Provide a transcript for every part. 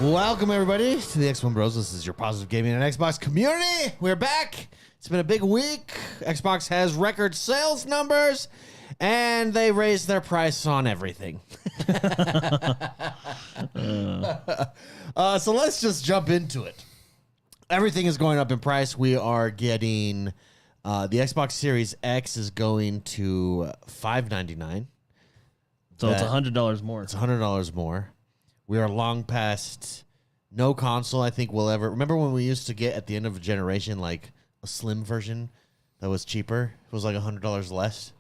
Welcome, everybody, to the XoneBros. This is your positive gaming and Xbox community. We're back. It's been a big week. Xbox has record sales numbers, and they raised their price on everything. So let's just jump into it. Everything is going up in price. We are getting the Xbox Series X is going to $599. So it's $100 more. It's $100 more. We are long past no console I think we'll ever. Remember when we used to get at the end of a generation like a slim version that was cheaper? It was like $100 less.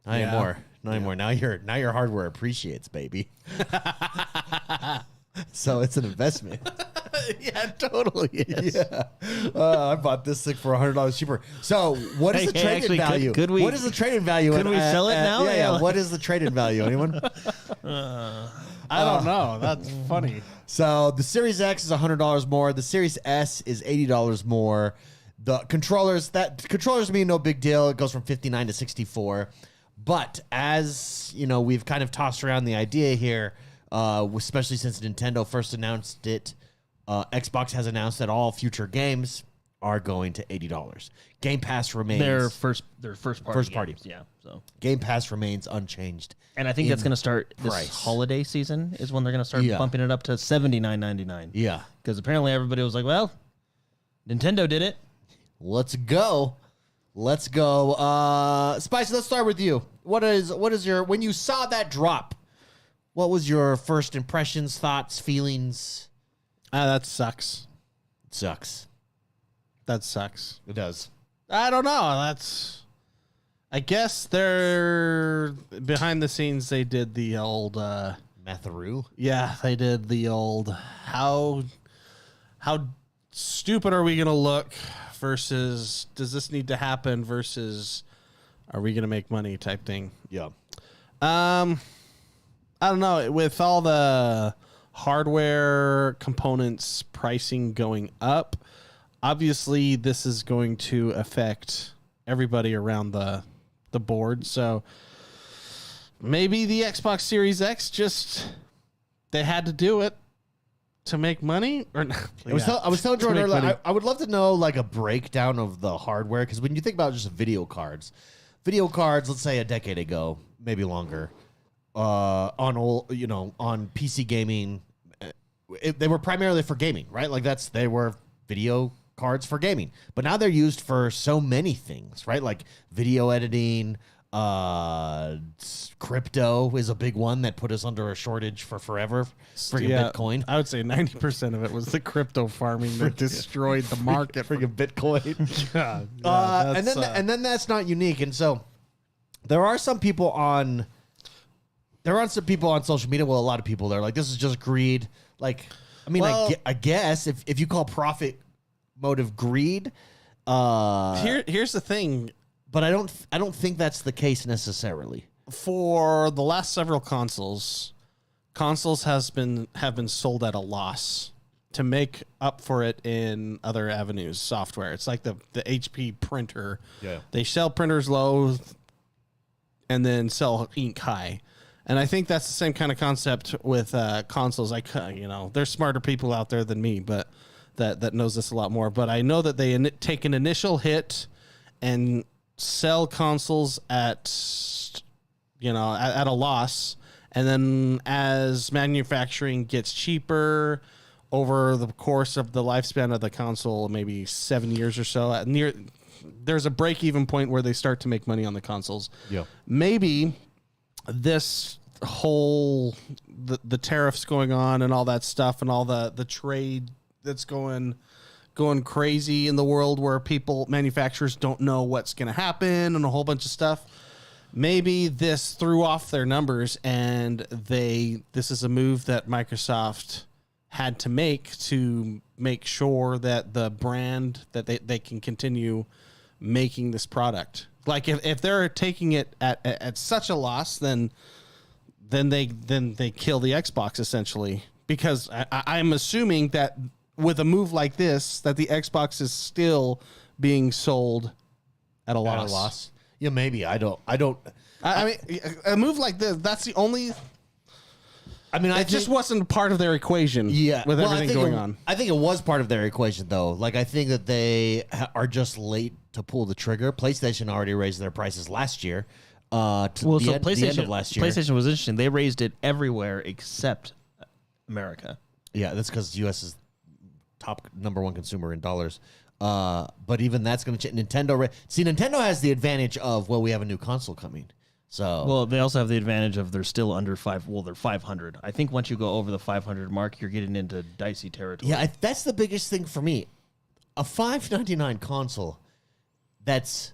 Not anymore. Not anymore. Now your hardware appreciates, baby. So it's an investment. Yeah, totally is. Yeah. I bought this thing for $100 cheaper. So what is the trade-in value? Could we, what is the trade-in value? Could we sell it now? Yeah. What is the trade-in value? Anyone? I don't know. That's funny. So the Series X is $100 more. The Series S is $80 more. The controllers mean no big deal. It goes from 59 to 64. But as you know, we've kind of tossed around the idea here, especially since Nintendo first announced it. Xbox has announced that all future games are going to $80. Game Pass remains their first party. Games, yeah. So Game Pass remains unchanged. And I think that's going to start this holiday season is when they're going to start bumping it up to $79.99. Yeah. Because apparently everybody was like, well, Nintendo did it. Let's go. Spicy, let's start with you. What is your, when you saw that drop, what was your first impressions, thoughts, feelings? That sucks. It sucks. That sucks. It does. I don't know. I guess they're behind the scenes. They did the old Matharu. Yeah, they did the old how stupid are we gonna look versus does this need to happen versus are we gonna make money type thing. Yeah. I don't know. With all the hardware components pricing going up, obviously this is going to affect everybody around the board. So maybe the Xbox Series X they had to do it to make money or not. I was telling Jordan earlier, I would love to know like a breakdown of the hardware, because when you think about just video cards, let's say a decade ago, maybe longer, on PC gaming, they were primarily for gaming, right? Like they were video cards for gaming, but now they're used for so many things, right? Like video editing, crypto is a big one that put us under a shortage for forever. Freaking Bitcoin. I would say 90% of it was the crypto farming that destroyed the market. Freaking Bitcoin. And then that's not unique. And so there are some people on social media. Well, a lot of people, they're like, this is just greed. Like, I mean, I guess if you call profit motive greed, here's the thing. But I don't think that's the case necessarily. For the last several consoles have been sold at a loss to make up for it in other avenues, software. It's like the HP printer. Yeah. They sell printers low and then sell ink high. And I think that's the same kind of concept with consoles. There's smarter people out there than me, but that knows this a lot more. But I know that they take an initial hit and sell consoles at a loss, and then as manufacturing gets cheaper over the course of the lifespan of the console, maybe 7 years or so, there's a break-even point where they start to make money on the consoles. Yeah. Maybe this whole the tariffs going on and all that stuff and all the trade that's going crazy in the world where manufacturers don't know what's going to happen and a whole bunch of stuff. Maybe this threw off their numbers, and this is a move that Microsoft had to make sure that the brand that they can continue making this product. Like if they're taking it at such a loss, then they kill the Xbox essentially, because I'm assuming that with a move like this, that the Xbox is still being sold at a loss. Yeah, maybe. I mean, a move like this, that's the only... I mean, it just wasn't part of their equation. Yeah, with everything going on. I think it was part of their equation, though. Like, I think that they are just late to pull the trigger. PlayStation already raised their prices last year. The end of last year. PlayStation was interesting. They raised it everywhere except America. Yeah, that's because U.S. is top #1 consumer in dollars. But even that's going to change. Nintendo has the advantage of, we have a new console coming. So well, they also have the advantage of they're still under five. Well, they're 500. I think once you go over the 500 mark, you're getting into dicey territory. Yeah, that's the biggest thing for me. A $599 console that's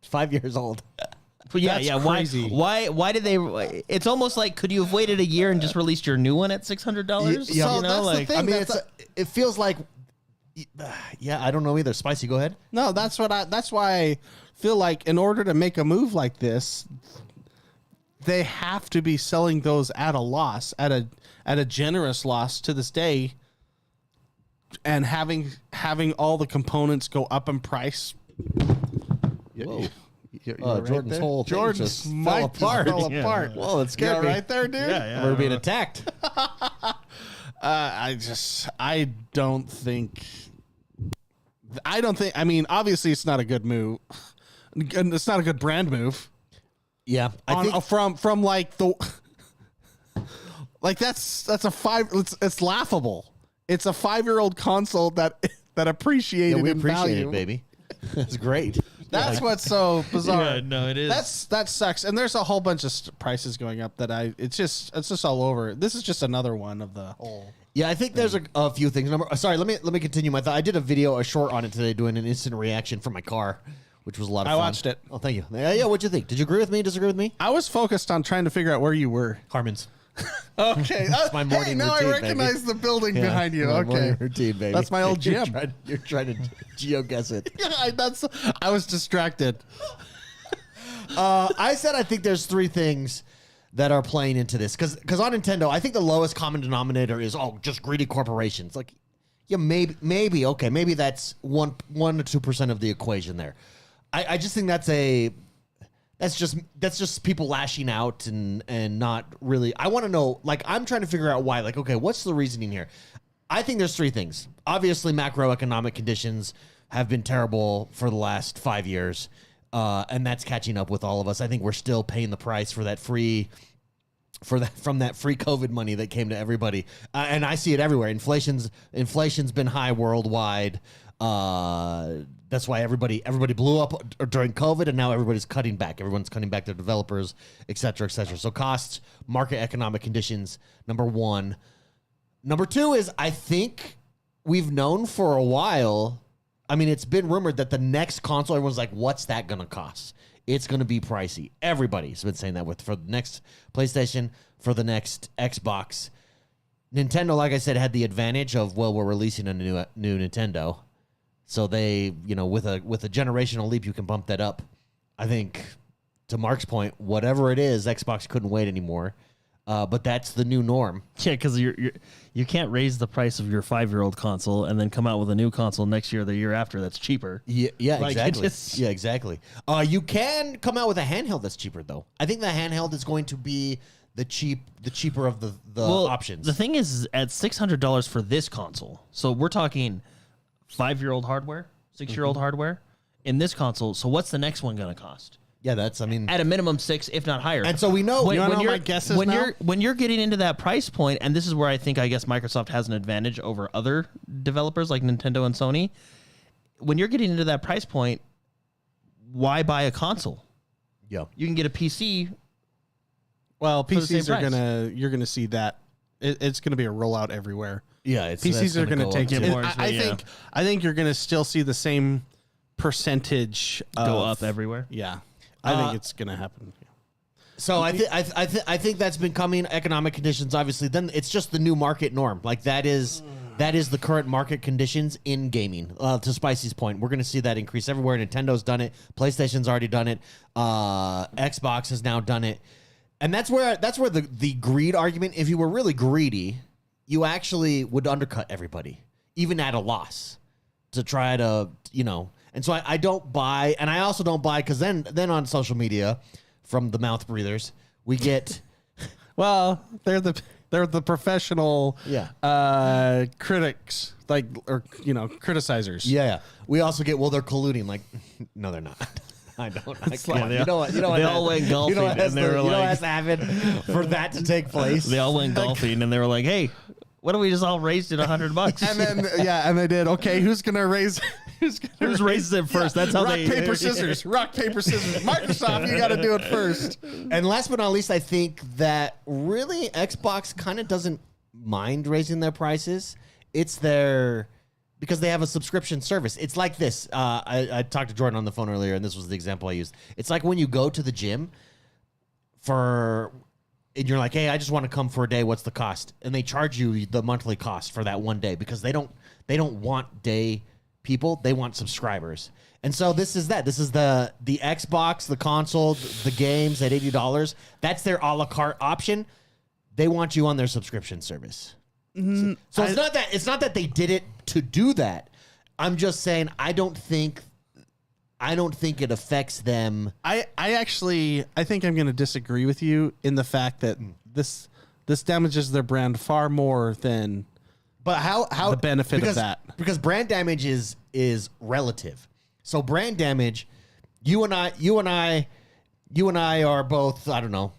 5 years old. But yeah. Crazy. Why did they? It's almost like, could you have waited a year and just released your new one at $600? Yeah, so that's the thing. I mean, it feels like. Yeah, I don't know either. Spicy, go ahead. No, that's why I feel like in order to make a move like this, they have to be selling those at a loss, at a generous loss to this day, and having all the components go up in price. Whoa. Jordan's whole thing just fell apart. Whoa, it scared me. Right there, dude. Yeah. We're being attacked. I don't think. I mean, obviously, it's not a good move. It's not a good brand move. Yeah, I think from like the like that's a five. It's laughable. It's a 5-year-old console that appreciated we in appreciate value. it, baby. It's great. That's what's so bizarre. Yeah, no, it is. That sucks. And there's a whole bunch of prices going up that it's just all over. This is just another one of the whole. Yeah, I think there's a few things. Sorry, let me continue my thought. I did a short on it today, doing an instant reaction from my car, which was a lot of fun. I watched it. Oh, thank you. Yeah, what'd you think? Did you agree with me? Disagree with me? I was focused on trying to figure out where you were. Harmon's. Okay, That's my morning now routine, I recognize baby. the building behind you. My Okay, morning routine, baby. That's my old gym. You're trying to geo-guess it. I was distracted. I said I think there's 3 things that are playing into this. Because on Nintendo, I think the lowest common denominator is, just greedy corporations. Like, yeah, maybe, okay, maybe that's 1 to 2% of the equation there. I just think that's just people lashing out and not really. I want to know, like, I'm trying to figure out why. Like, okay, what's the reasoning here? I think there's 3 things. Obviously, macroeconomic conditions have been terrible for the last 5 years. And that's catching up with all of us. I think we're still paying the price for that from that free COVID money that came to everybody. And I see it everywhere. Inflation's been high worldwide. That's why everybody blew up during COVID, and now everybody's cutting back. Everyone's cutting back their developers, et cetera, et cetera. So costs, market economic conditions, number 1. Number 2 is, I think we've known for a while. I mean, it's been rumored that the next console, everyone's like, what's that going to cost? It's going to be pricey. Everybody's been saying that for the next PlayStation, for the next Xbox. Nintendo, like I said, had the advantage of, we're releasing a new Nintendo. So they, with a generational leap, you can bump that up. I think, to Mark's point, whatever it is, Xbox couldn't wait anymore. But that's the new norm. Yeah, because you can't raise the price of your 5-year-old console and then come out with a new console next year or the year after that's cheaper. Yeah, Like, exactly. Yeah, exactly. You can come out with a handheld that's cheaper, though. I think the handheld is going to be the cheaper of the options. The thing is, at $600 for this console, so we're talking 5-year-old hardware, 6-year-old hardware in this console. So what's the next one going to cost? Yeah, at a minimum 6, if not higher. And so we know. You know my guess is when you're getting into that price point, and this is where I guess Microsoft has an advantage over other developers like Nintendo and Sony. When you're getting into that price point, why buy a console? Yeah, you can get a PC. Well, PCs are you're gonna see that it's gonna be a rollout everywhere. Yeah, PCs are gonna take it. I think you're gonna still see the same percentage go up everywhere. Yeah. I think it's going to happen. So I think that's been coming. Economic conditions, obviously. Then it's just the new market norm. Like that is the current market conditions in gaming. To Spicy's point, we're going to see that increase everywhere. Nintendo's done it. PlayStation's already done it. Xbox has now done it, and that's where the greed argument. If you were really greedy, you actually would undercut everybody, even at a loss, to try to And so I don't buy, and I also don't buy because then on social media, from the mouth breathers, we get Well, they're the professional critics, like, or criticizers. Yeah. We also get, well, they're colluding. Like, no, they're not. I don't. Like, you know what? They all went golfing, and they were like, what has to happen for that to take place? They all went golfing, and they were like, "Hey, what if we just all raised it $100?" And then and they did. Okay, who's gonna raise? Who's raises it first? That's how rock, paper, scissors. Rock, paper, scissors. Microsoft, you got to do it first. And last but not least, I think that really Xbox kind of doesn't mind raising their prices. It's because they have a subscription service. It's like this. I talked to Jordan on the phone earlier, and this was the example I used. It's like when you go to the gym and you're like, hey, I just want to come for a day. What's the cost? And they charge you the monthly cost for that one day because they don't want day people. They want subscribers. And so this is that. This is the Xbox, the console, the games at $80. That's their a la carte option. They want you on their subscription service. So it's not that they did it to do that. I'm just saying I don't think it affects them. I think I'm going to disagree with you in the fact that this damages their brand far more than. But how the benefit of that? Because brand damage is relative. So brand damage, you and I are both, I don't know,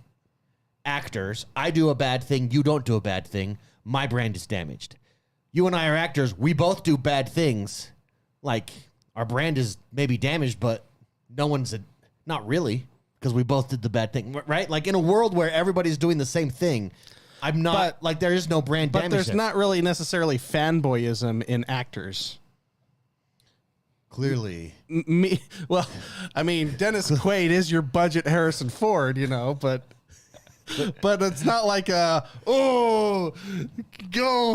actors. I do a bad thing, you don't do a bad thing. My brand is damaged. You and I are actors. We both do bad things. Like, our brand is maybe damaged, but not really, because we both did the bad thing, right? Like, in a world where everybody's doing the same thing, there is no brand damage. But there's not really necessarily fanboyism in actors. Clearly. Dennis Quaid is your budget Harrison Ford, but it's not like go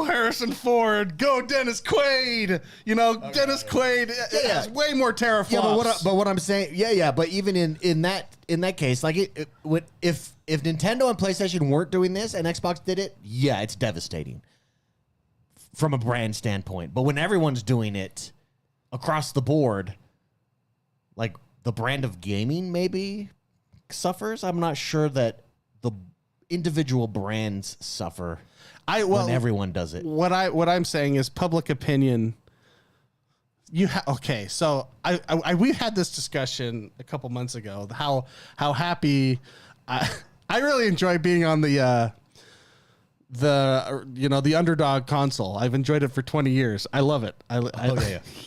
Harrison Ford, go Dennis Quaid. Dennis Quaid has way more teraflops. Yeah, but what I'm saying, but even in that case, like if Nintendo and PlayStation weren't doing this and Xbox did it, yeah, it's devastating from a brand standpoint. But when everyone's doing it across the board, like the brand of gaming maybe suffers. I'm not sure that the individual brands suffer when everyone does it. What I'm saying is public opinion. So we had this discussion a couple months ago. How happy I really enjoy being on the underdog console. I've enjoyed it for 20 years. I love it.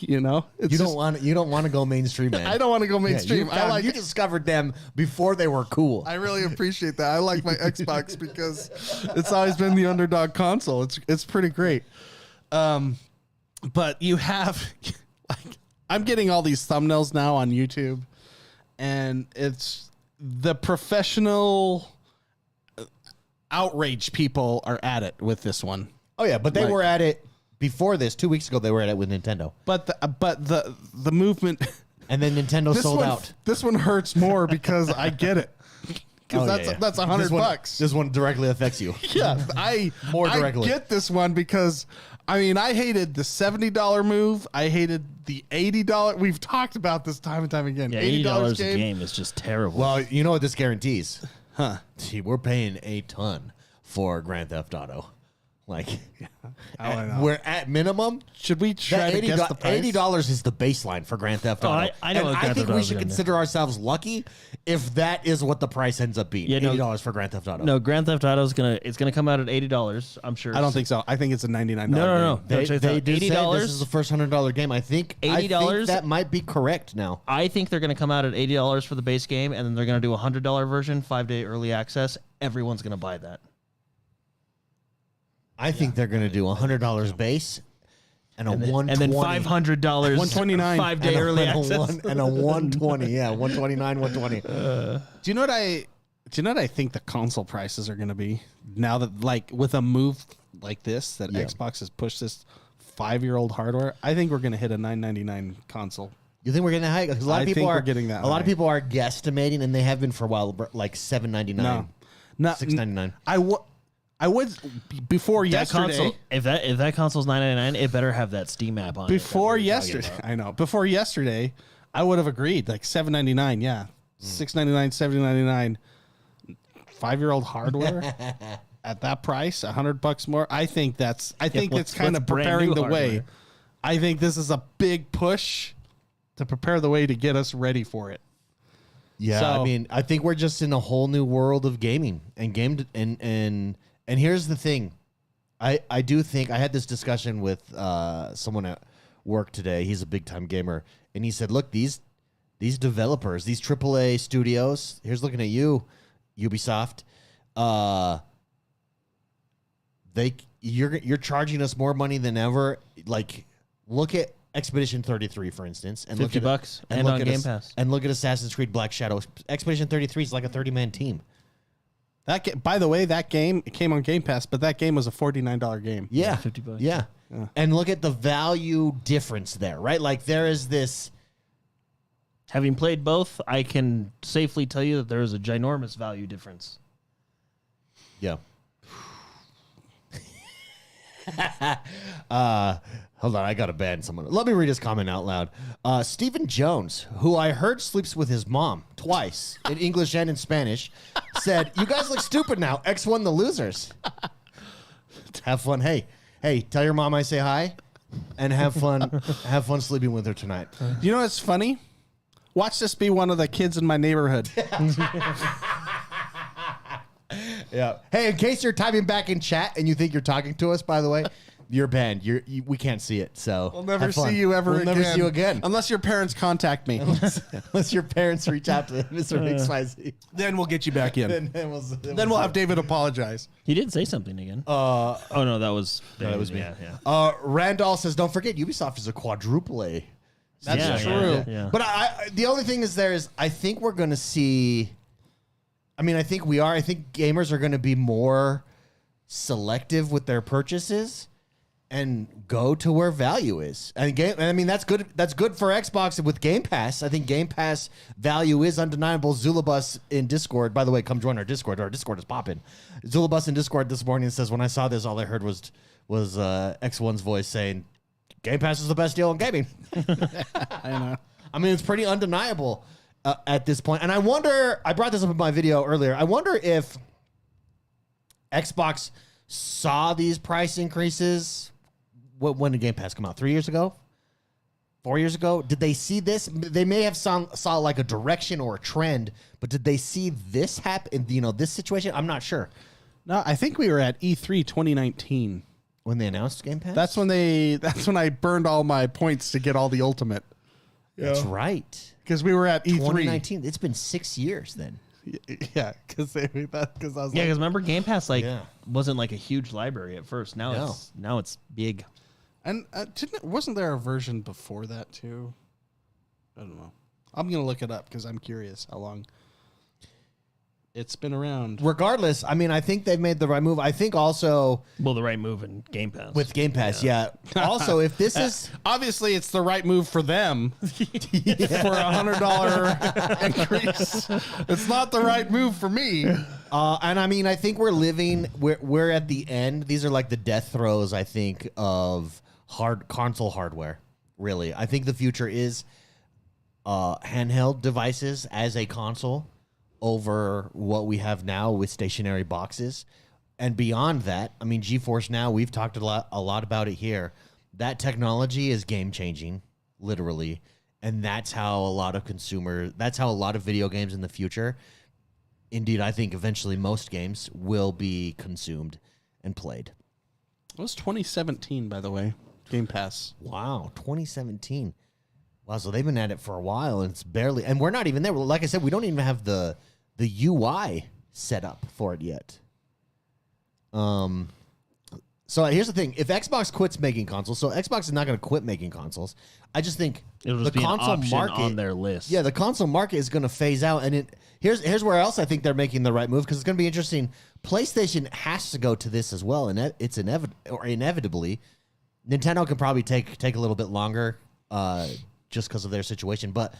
You don't want to go mainstream, man. I don't want to go mainstream. You discovered them before they were cool. I really appreciate that. I like my Xbox because it's always been the underdog console. It's pretty great. But you have I'm getting all these thumbnails now on YouTube, and it's the professional outrage people are at it with this one. Oh yeah, but they were at it before this. 2 weeks ago, they were at it with Nintendo. But the movement, and then Nintendo sold out. This one hurts more because I get it. Because that's $100. This one directly affects you. Yeah, I get this one because I hated the $70 move. I hated the $80. We've talked about this time and time again. Yeah, $80 a game is just terrible. Well, you know what this guarantees? Huh? See, we're paying a ton for Grand Theft Auto. Like, we're at minimum. Should we try to guess the price? $80 is the baseline for Grand Theft Auto. I know. And I think we should consider ourselves lucky if that is what the price ends up being. $80 for Grand Theft Auto. No, Grand Theft Auto is gonna come out at $80. I'm sure. I don't think so. I think it's a $99. No. They do say this is the first $100 game. I think $80. That might be correct now. I think they're gonna come out at $80 for the base game, and then they're gonna do a $100 version, 5-day early access. Everyone's gonna buy that. I think they're going to do $100 base and $120. And then $500, $129 5-day early access, and a $120. Yeah, $129, $120. Do you know what I think the console prices are going to be now that, like, with a move like this that Xbox has pushed this 5-year-old hardware? I think we're going to hit a $999 console. You think we're getting high? Because a lot of people are getting that. A lot of people are guesstimating, and they have been for a while, like $799, no, $699. I would before yesterday. Console, if that console's $999, it better have that Steam app on. Before yesterday, I know. Before yesterday, I would have agreed like $799. Yeah, $699, $799, 5-year-old hardware at that price, $100 more. I think it's kind of preparing the way. I think this is a big push to prepare the way to get us ready for it. Yeah, So, I mean, I think we're just in a whole new world of gaming and here's the thing. I do think I had this discussion with someone at work today. He's a big time gamer, and he said, "Look, these developers, these AAA studios. Here's looking at you, Ubisoft. You're charging us more money than ever. Like, look at Expedition 33, for instance, and $50 look at and on Game Pass. and look at Assassin's Creed Black Shadow. Expedition 33 is like a 30-man team. By the way, that game it came on Game Pass, but that game was a $49 game. Yeah, $50. Yeah. And look at the value difference there, right? Like there is this. Having played both, I can safely tell you that there is a ginormous value difference. Yeah. Hold on, I got to ban someone. Let me read his comment out loud. Stephen Jones, who I heard sleeps with his mom twice in English and in Spanish, said, "You guys look stupid now. X won the losers. Have fun. Hey, tell your mom I say hi, and have fun. Have fun sleeping with her tonight." You know what's funny? Watch this be one of the kids in my neighborhood. Yeah. Hey, in case you're typing back in chat and you think you're talking to us, by the way, you're banned. We can't see it. So We'll never have fun. see you ever We'll again. never see you again. Unless your parents contact me. Unless your parents reach out to Mr. XYZ. Then we'll get you back in. Then Then we'll have David apologize. He did say something again. Oh no, that was me. Yeah. Randall says, "Don't forget, Ubisoft is a quadruple A." That's Yeah, true. yeah. But the only thing is I think we're going to see. I mean, I think we are. I think gamers are going to be more selective with their purchases and go to where value is. And I mean, that's good. That's good for Xbox with Game Pass. I think Game Pass value is undeniable. Zulabus in Discord, by the way, come join our Discord. Our Discord is popping. Zulabus in Discord this morning says, "When I saw this, all I heard was X1's voice saying, Game Pass is the best deal in gaming." I know. I mean, it's pretty undeniable at this point. And I wonder, I brought this up in my video earlier. I wonder if Xbox saw these price increases. When did Game Pass come out? 3 years ago? 4 years ago? Did they see this? They may have saw like a direction or a trend, but did they see this happen? This situation? I'm not sure. No, I think we were at E3 2019. When they announced Game Pass? That's when I burned all my points to get all the Ultimate. That's right. Because we were at E3. 2019. It's been 6 years then. Yeah, because I was Because remember Game Pass Yeah. wasn't like a huge library at first. Now it's big. and wasn't there a version before that too? I don't know. I'm gonna look it up because I'm curious how long it's been around. Regardless, I mean, I think they've made the right move. I think also Well, the right move in Game Pass. with Game Pass, yeah. Also, if this is Obviously, it's the right move for them for $100 increase. It's not the right move for me. and I mean, I think we're at the end. These are like the death throes, I think, of console hardware. Really, I think the future is handheld devices as a console over what we have now with stationary boxes. And beyond that, I mean, GeForce Now, we've talked a lot about it here. That technology is game changing, literally. And that's how a lot of video games in the future, indeed, I think eventually most games will be consumed and played. It was 2017, by the way. Game Pass. Wow, 2017. Wow, so they've been at it for a while, and it's barely, and we're not even there. Like I said, we don't even have the UI set up for it yet. So here's the thing: if Xbox quits making consoles, so Xbox is not going to quit making consoles. I just think It'll just the be an console option market on their list. Yeah, the console market is going to phase out, and here's where else I think they're making the right move, because it's going to be interesting. PlayStation has to go to this as well, and it's inevitably. Nintendo can probably take a little bit longer, just because of their situation, but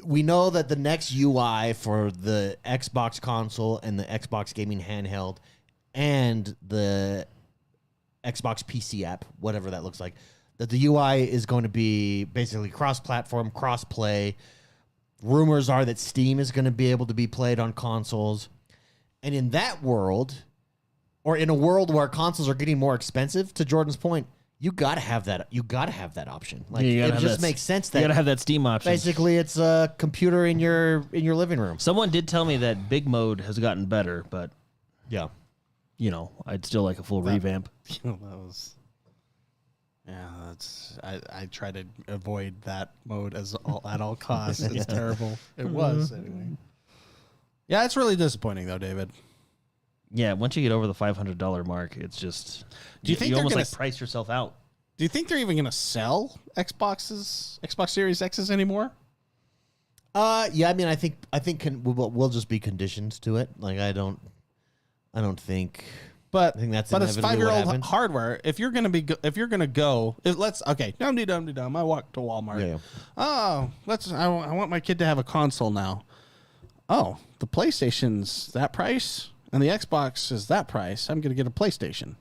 we know that the next UI for the Xbox console and the Xbox gaming handheld and the Xbox PC app, whatever that looks like, that the UI is going to be basically cross-platform, cross-play, Rumors are that Steam is going to be able to be played on consoles. And in that world, or in a world where consoles are getting more expensive, to Jordan's point, you gotta have that. You gotta have that option. Like Yeah, it just makes sense that you gotta have that Steam option. basically it's a computer in your living room. Someone did tell me that big mode has gotten better, but Yeah. I'd still like a full revamp. That was. Yeah, I try to avoid that mode at all costs. It's terrible. It was anyway. Yeah, it's really disappointing though, David. Yeah, once you get over the $500 mark, it's just. Do you think you they're almost gonna like price yourself out? Do you think they're even going to sell Xbox Series X's anymore? Yeah. I mean, I think we'll just be conditioned to it. Like I don't think. But I think that's but it's inevitably what 5-year-old happens. hardware. If you're gonna go, let's dum. I walk to Walmart. Yeah. Oh, I want my kid to have a console now. Oh, the PlayStation's that price, and the Xbox is that price. I'm gonna get a PlayStation.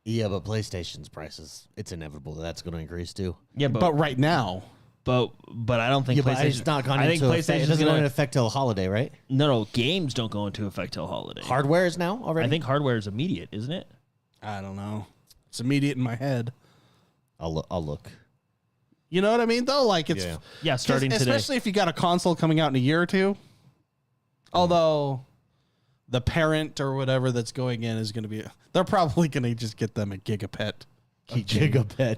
Yeah, but PlayStation's prices, it's inevitable that's going to increase too. Yeah, But right now, but I don't think Yeah, but PlayStation. it's not gone I think into effect. It PlayStation's doesn't go gonna. into effect till holiday, right? No, games don't go into effect till holiday. Hardware is now already. I think hardware is immediate, isn't it? I don't know. It's immediate in my head. I'll look. You know what I mean? Though, like it's Yeah, starting today. especially if you got a console coming out in a year or two. Although the parent or whatever that's going in is going to be, they're probably going to just get them a gigapet. Gigapet.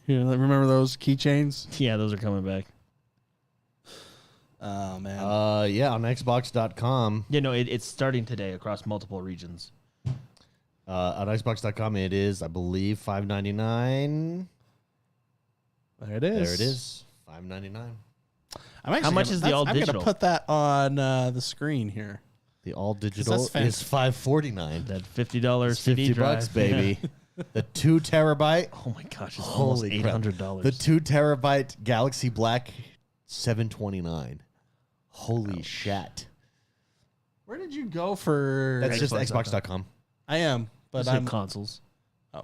You know, remember those keychains? Yeah, those are coming back. Oh man. Yeah, on Xbox.com. Yeah, no, it's starting today across multiple regions. On Xbox.com, it is, I believe, $5.99. There it is. There it is, $5.99. How much is the all I'm digital? going to put that on the screen here. The all digital that's is fantastic. $5.49. That $50 It's CD $50, drive, baby. The 2 terabyte. Oh my gosh, it's almost Holy crap. $800. The 2 terabyte Galaxy Black, $729. Holy shat. Where did you go for? That's just Xbox.com. Xbox.com. I am, but Just I'm hit consoles.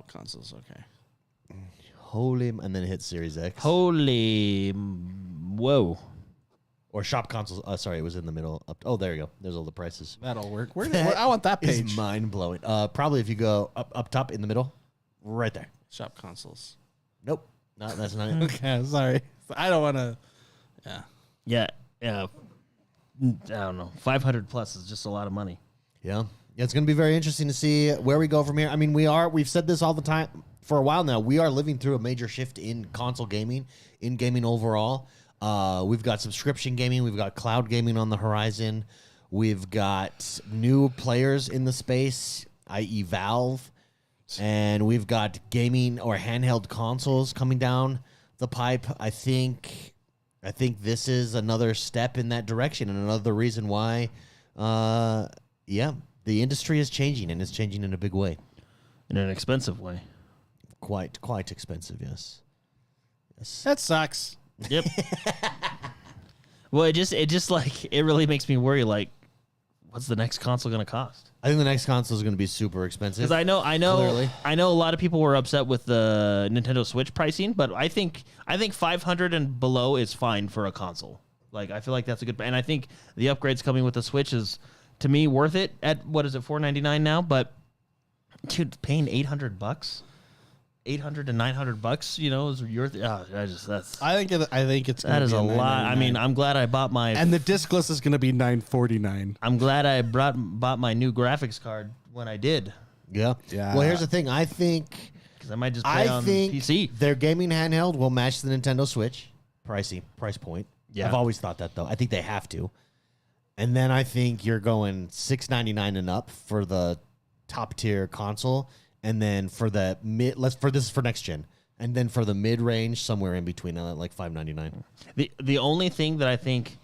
consoles. Okay. Holy, and then hit Series X. Holy, whoa! Or shop consoles. Sorry, it was in the middle. Oh, there you go. There's all the prices. That'll work. I want that page. It's mind blowing. Probably if you go up top in the middle, right there. Shop consoles. Nope, no, that's not it. Okay, sorry. I don't want to. Yeah. Yeah. I don't know. 500 plus is just a lot of money. Yeah, it's going to be very interesting to see where we go from here. I mean, we've said this all the time for a while now. We are living through a major shift in console gaming, in gaming overall. We've got subscription gaming. We've got cloud gaming on the horizon. We've got new players in the space, i.e. Valve. And we've got gaming or handheld consoles coming down the pipe. I think this is another step in that direction and another reason why, the industry is changing, and it's changing in a big way. In an expensive way. Quite expensive, yes. That sucks. Yep. Well, it really makes me worry. Like, what's the next console going to cost? I think the next console is going to be super expensive. Because I know, Clearly. I know a lot of people were upset with the Nintendo Switch pricing, but I think 500 and below is fine for a console. Like, I feel like that's a good, and I think the upgrades coming with the Switch is, to me, worth it. At what is it, $499 now? But dude, paying $800, $800 to $900, is your. I think it's. That is a lot. I mean, $9.99. I'm glad I bought my. And the discless is going to be $9.49. I'm glad I bought my new graphics card when I did, Yeah. Yeah. Well, here's the thing. I think because I might just play on think PC. their gaming handheld will match the Nintendo Switch price point. Yeah. I've always thought that, though. I think they have to. And then I think you're going $699 and up for the top tier console, and then for the mid, this is for next gen, and then for the mid range, somewhere in between, like $599. The only thing that I think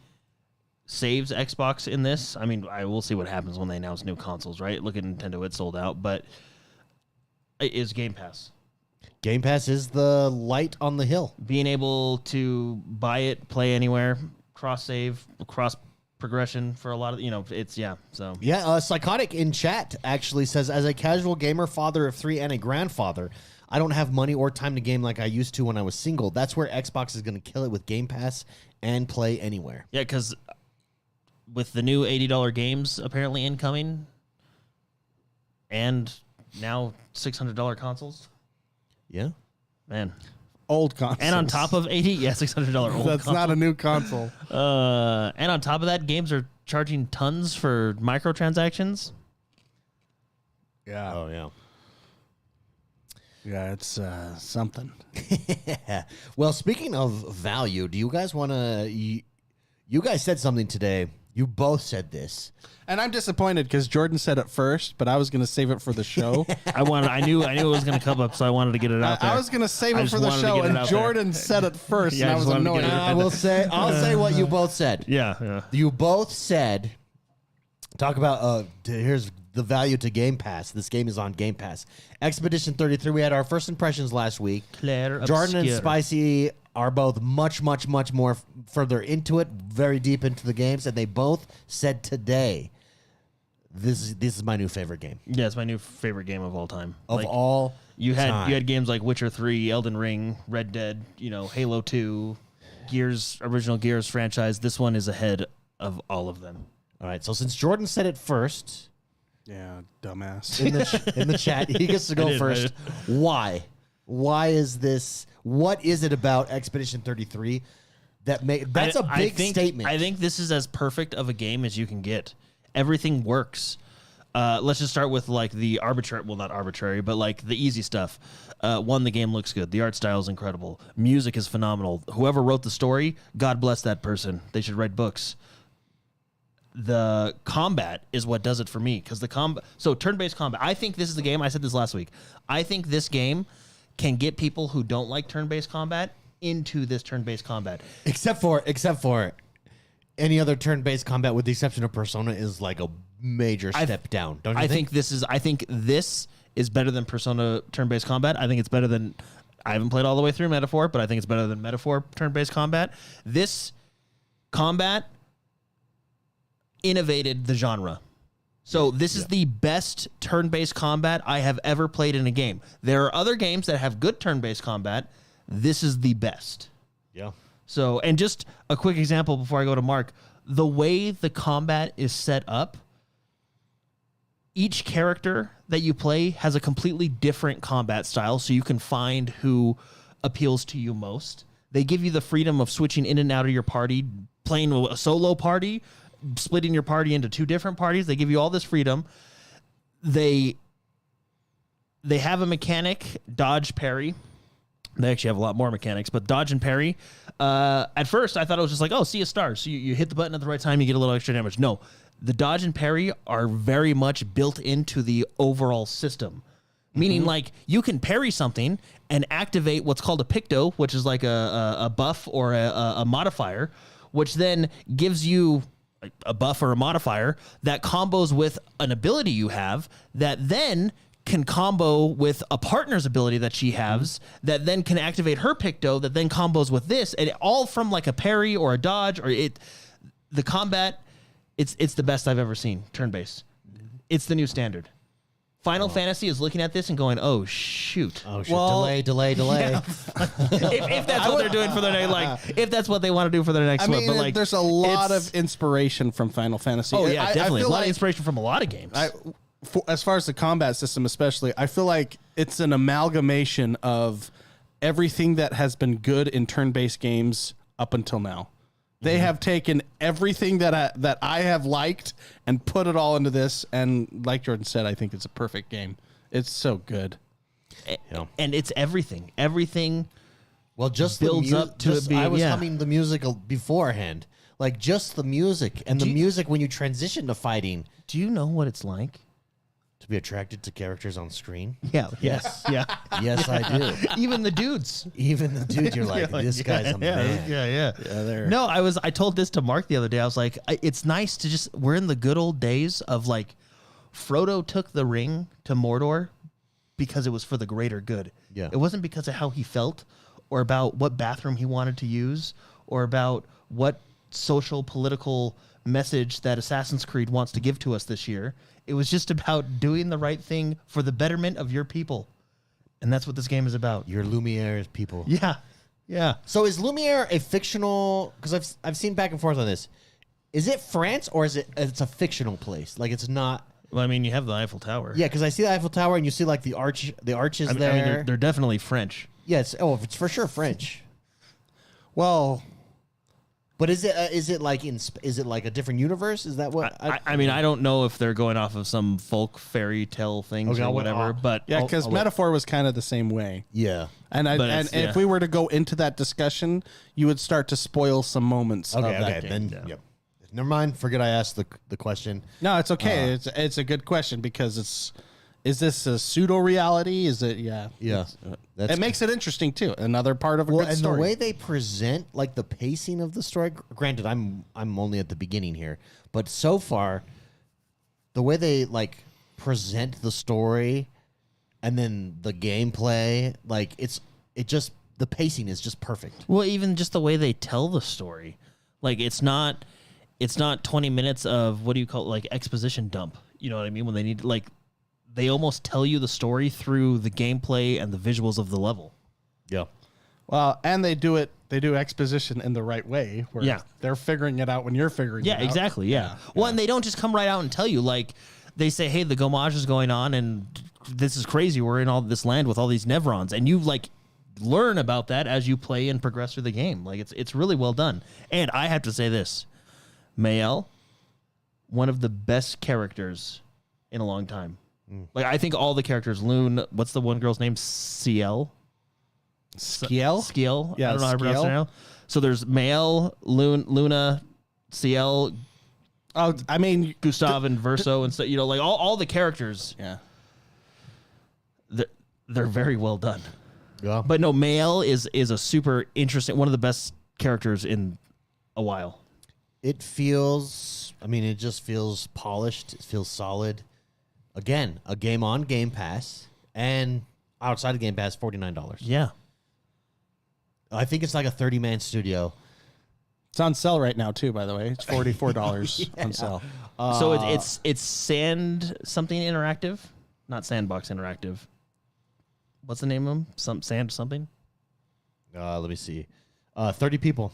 saves Xbox in this, I mean, I will see what happens when they announce new consoles, right? Look at Nintendo, it sold out, but is Game Pass. Game Pass is the light on the hill. Being able to buy it, play anywhere, cross save, cross progression for a lot of, so. Yeah, Psychotic in chat actually says, as a casual gamer, father of 3, and a grandfather, I don't have money or time to game like I used to when I was single. That's where Xbox is going to kill it with Game Pass and play anywhere. Yeah, because with the new $80 games apparently incoming, and now $600 consoles. Yeah. Man. Old consoles. And on top of $600 old That's console. not a new console. And on top of that, games are charging tons for microtransactions. Yeah. Oh, yeah. Yeah, it's something. Well, speaking of value, do you guys want to... You guys said something today. You both said this. And I'm disappointed because Jordan said it first, but I was going to save it for the show. I knew it was going to come up, so I wanted to get it out there. I was going to save I it just for the wanted to show, get it and out there. Jordan said it first, Yeah, I and I was just wanted to annoyed. get it I'll say what you both said. Yeah. You both said, talk about, here's the value to Game Pass. This game is on Game Pass. Expedition 33, we had our first impressions last week. Claire Jordan and Obscure. Spicy are both much more further into it, very deep into the games, and they both said today, this is my new favorite game. Yeah, it's my new favorite game of all time. Of all you had time. you had games like Witcher 3, Elden Ring, Red Dead, Halo 2, original Gears franchise. This one is ahead of all of them. All right, so since Jordan said it first Yeah, dumbass. in the chat, he gets to I go did. first. Why? Why is this? What is it about Expedition 33 that that's a big statement? I think this is as perfect of a game as you can get. Everything works. Let's just start with like the arbitrary, well, not arbitrary, but like the easy stuff. One, the game looks good. The art style is incredible. Music is phenomenal. Whoever wrote the story, God bless that person. They should write books. The combat is what does it for me, because so turn-based combat. I think this is the game. I said this last week. I think this game can get people who don't like turn-based combat into this turn-based combat. Except for any other turn-based combat, with the exception of Persona, is like a major step down. Don't you I think? think this is better than Persona turn-based combat. I think it's better than. I haven't played all the way through Metaphor, but I think it's better than Metaphor turn-based combat. This combat innovated the genre. So this is the best turn-based combat I have ever played in a game. There are other games that have good turn-based combat. This is the best. Yeah. So, and just a quick example before I go to Mark, the way the combat is set up, each character that you play has a completely different combat style, so you can find who appeals to you most. They give you the freedom of switching in and out of your party, playing a solo party, splitting your party into two different parties. They give you all this freedom. They have a mechanic, dodge, parry. They actually have a lot more mechanics, but dodge and parry. At first, I thought it was just like, oh, see a star. So you hit the button at the right time, you get a little extra damage. No, the dodge and parry are very much built into the overall system. Meaning, like, you can parry something and activate what's called a picto, which is like a buff or a modifier, which then gives you a buff or a modifier that combos with an ability you have that then can combo with a partner's ability that she has that then can activate her picto that then combos with this, and all from like a parry or a dodge the combat. It's the best I've ever seen turn-based. It's the new standard. Final Fantasy is looking at this and going, oh shoot. Oh shit! Well, delay. if that's what they're doing for their next, if that's what they want to do for their next I one, mean, but like there's a lot it's- of inspiration from Final Fantasy. Oh yeah, definitely. A feel lot like of inspiration from a lot of games. as far as the combat system, especially, I feel like it's an amalgamation of everything that has been good in turn-based games up until now. They have taken everything that I have liked and put it all into this. And like Jordan said, I think it's a perfect game. It's so good. Yeah. And it's everything. Everything. Well, just builds the up to it being- I was yeah. humming the music beforehand, like just the music and the music when you transition to fighting. Do you know what it's like? To be attracted to characters on screen. Yeah. Yes. Yeah. Yes, I do. Even the dudes. Even the dude, you're like, this guy's a man. Yeah. No, I told this to Mark the other day. I was like, it's nice to we're in the good old days of like, Frodo took the ring to Mordor because it was for the greater good. Yeah. It wasn't because of how he felt or about what bathroom he wanted to use or about what social political message that Assassin's Creed wants to give to us this year. It was just about doing the right thing for the betterment of your people. And that's what this game is about. Your Lumiere's people. Yeah. Yeah. So is Lumiere a fictional? Because I've seen back and forth on this. Is it France or is it's a fictional place? Like it's not. Well, I mean, you have the Eiffel Tower. Yeah, because I see the Eiffel Tower and you see like the arches I there. mean, they're definitely French. Yeah, it's for sure French. Well, but is it like a different universe? Is that what? I mean, I don't know if they're going off of some folk fairy tale things Okay, or whatever, but yeah, because Metaphor was kind of the same way. Yeah. And But if we were to go into that discussion, you would start to spoil some moments of that game. Then yep. Never mind. Forget I asked the question. No, it's okay. It's a good question because is this a pseudo reality? Is it? Yeah. Yeah. It makes it interesting too. Another part of a good and story. the way they present, like the pacing of the story. Granted, I'm only at the beginning here, but so far, the way they like present the story, and then the gameplay, like the pacing is just perfect. well, even just the way they tell the story, like it's not 20 minutes of what do you call it, like exposition dump. You know what I mean? When they need like. They almost tell you the story through the gameplay and the visuals of the level. Yeah. Well, and they do exposition in the right way. Where they're figuring it out when you're figuring it out. Yeah, exactly. Yeah. Well, and they don't just come right out and tell you. Like, they say, hey, the Gomage is going on, and this is crazy. We're in all this land with all these Nevrons. And you, like, learn about that as you play and progress through the game. Like, it's really well done. And I have to say this. Mael, one of the best characters in a long time. Like, I think all the characters, Loon, what's the one girl's name? Ciel? Skiel? Yeah, I don't know how to pronounce it now. So there's Mael, Luna, Ciel, Oh, I mean, Gustav and Verso and stuff. You know, like all the characters. Yeah. They're very well done. Yeah. But no, Mael is a super interesting, one of the best characters in a while. It just feels polished. It feels solid. Again, a game on Game Pass, and outside of Game Pass, $49. Yeah. I think it's like a 30-man studio. It's on sale right now too. By the way, it's $44 on sale. So it's Sand something Interactive, not Sandbox Interactive. What's the name of them? Sand something. Let me see. 30 people.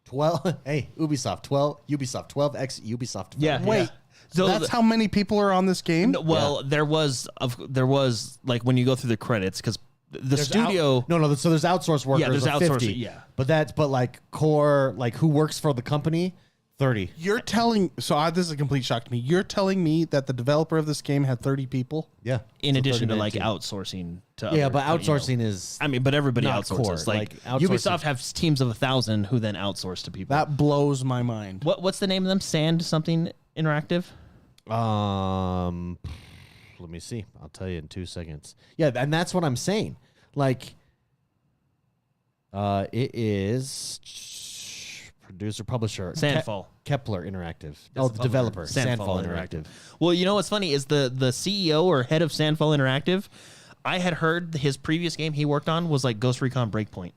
12. Hey, Ubisoft. 12. Ubisoft. 12x Ubisoft. Yeah. Wait. So that's how many people are on this game? Well, there was like when you go through the credits because the studio. So there's outsourced workers. Yeah, there's of 50, outsourcing. Yeah, but like core, like who works for the company, 30. You're telling this is a complete shock to me. You're telling me that the developer of this game had 30 people? Yeah. In addition to 30-man like team. outsourcing to Yeah, other, but outsourcing is. I mean, but everybody not outsources. core. Like outsourcing- Ubisoft has teams of 1,000 who then outsource to people. That blows my mind. What's the name of them? Sand something Interactive. Let me see. I'll tell you in 2 seconds. Yeah, and that's what I'm saying. Like, it is producer, publisher, Sandfall. Kepler Interactive. That's The developer, Sandfall Interactive. Well, you know what's funny is the CEO or head of Sandfall Interactive. I had heard his previous game he worked on was like Ghost Recon Breakpoint.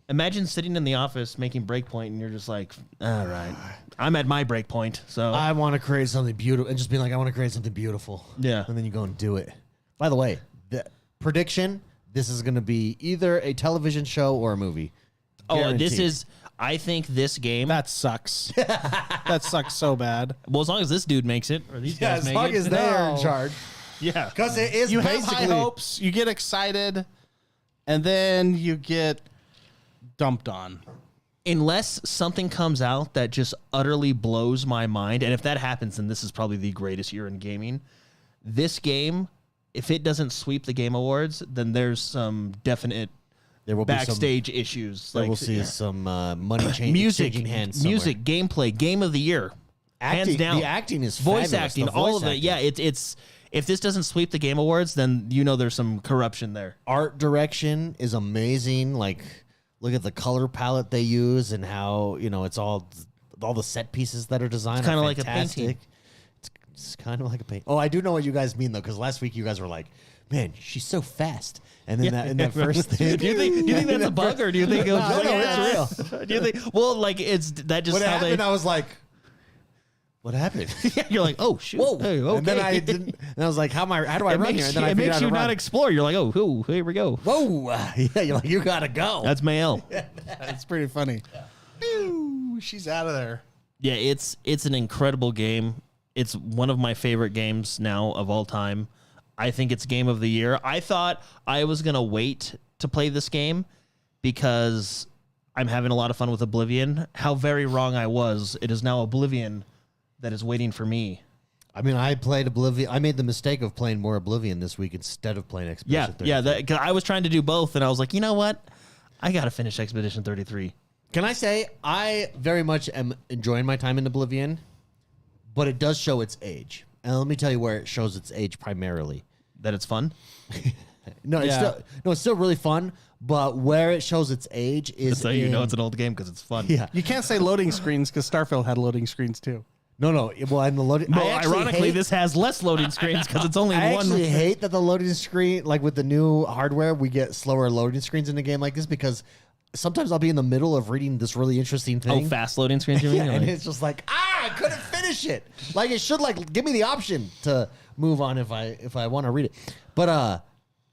Imagine sitting in the office making Breakpoint and you're just like, all right, I'm at my Breakpoint. So I want to create something beautiful, and just being like, I want to create something beautiful. Yeah. And then you go and do it. By the way, the prediction: this is going to be either a television show or a movie. Guaranteed. I think this game. That sucks. That sucks so bad. Well, as long as this dude makes it, or these guys as make long it. as they are in charge. Yeah. Because it is You have basically high hopes, you get excited, and then you get dumped on. Unless something comes out that just utterly blows my mind, and if that happens, then this is probably the greatest year in gaming. This game, if it doesn't sweep the Game Awards, then there's some definite there will backstage issues. There will see some money changing hands. Music, gameplay, game of the year, hands down. The acting is voice fabulous. acting, The all voice of it. acting. Yeah, it's if this doesn't sweep the Game Awards, then you know there's some corruption there. Art direction is amazing. Like, look at the color palette they use and how it's all the set pieces that are designed. It's kinda are like a fantastic. painting. It's kind of like a paint. Oh, I do know what you guys mean though, because last week you guys were like, "Man, she's so fast," and then in that first thing, do you think that's a bug, or do you think it was No, it's real. do you think? Well, like it's that just when it how happened, they. I was like, what happened? You're like, oh shoot. Whoa. Hey, okay. And then I didn't. And I was like, how do I It run makes, here? And then I it figured makes out how you to not run. explore. You're like, oh, here we go. Whoa. Yeah, you're like, you gotta go. That's Mael. That's pretty funny. Pew, she's out of there. Yeah, it's an incredible game. It's one of my favorite games now of all time. I think it's game of the year. I thought I was going to wait to play this game because I'm having a lot of fun with Oblivion. How very wrong I was. It is now Oblivion that is waiting for me. I mean, I played Oblivion. I made the mistake of playing more Oblivion this week instead of playing Expedition 33. Yeah. 'Cause I was trying to do both, and I was like, you know what? I got to finish Expedition 33. Can I say, I very much am enjoying my time in Oblivion, but it does show its age. And let me tell you where it shows its age primarily. That it's fun? No, it's still really fun, but where it shows its age is That's how you know it's an old game because it's fun. Yeah. You can't say loading screens because Starfield had loading screens too. No. Well, and the loading. Well, ironically, this has less loading screens because it's only I one. actually hate that the loading screen, like with the new hardware, we get slower loading screens in a game like this because sometimes I'll be in the middle of reading this really interesting thing. Oh, fast loading screens, you mean? Yeah, and Like- it's just like, I couldn't finish it. Like it should give me the option to move on if I want to read it. But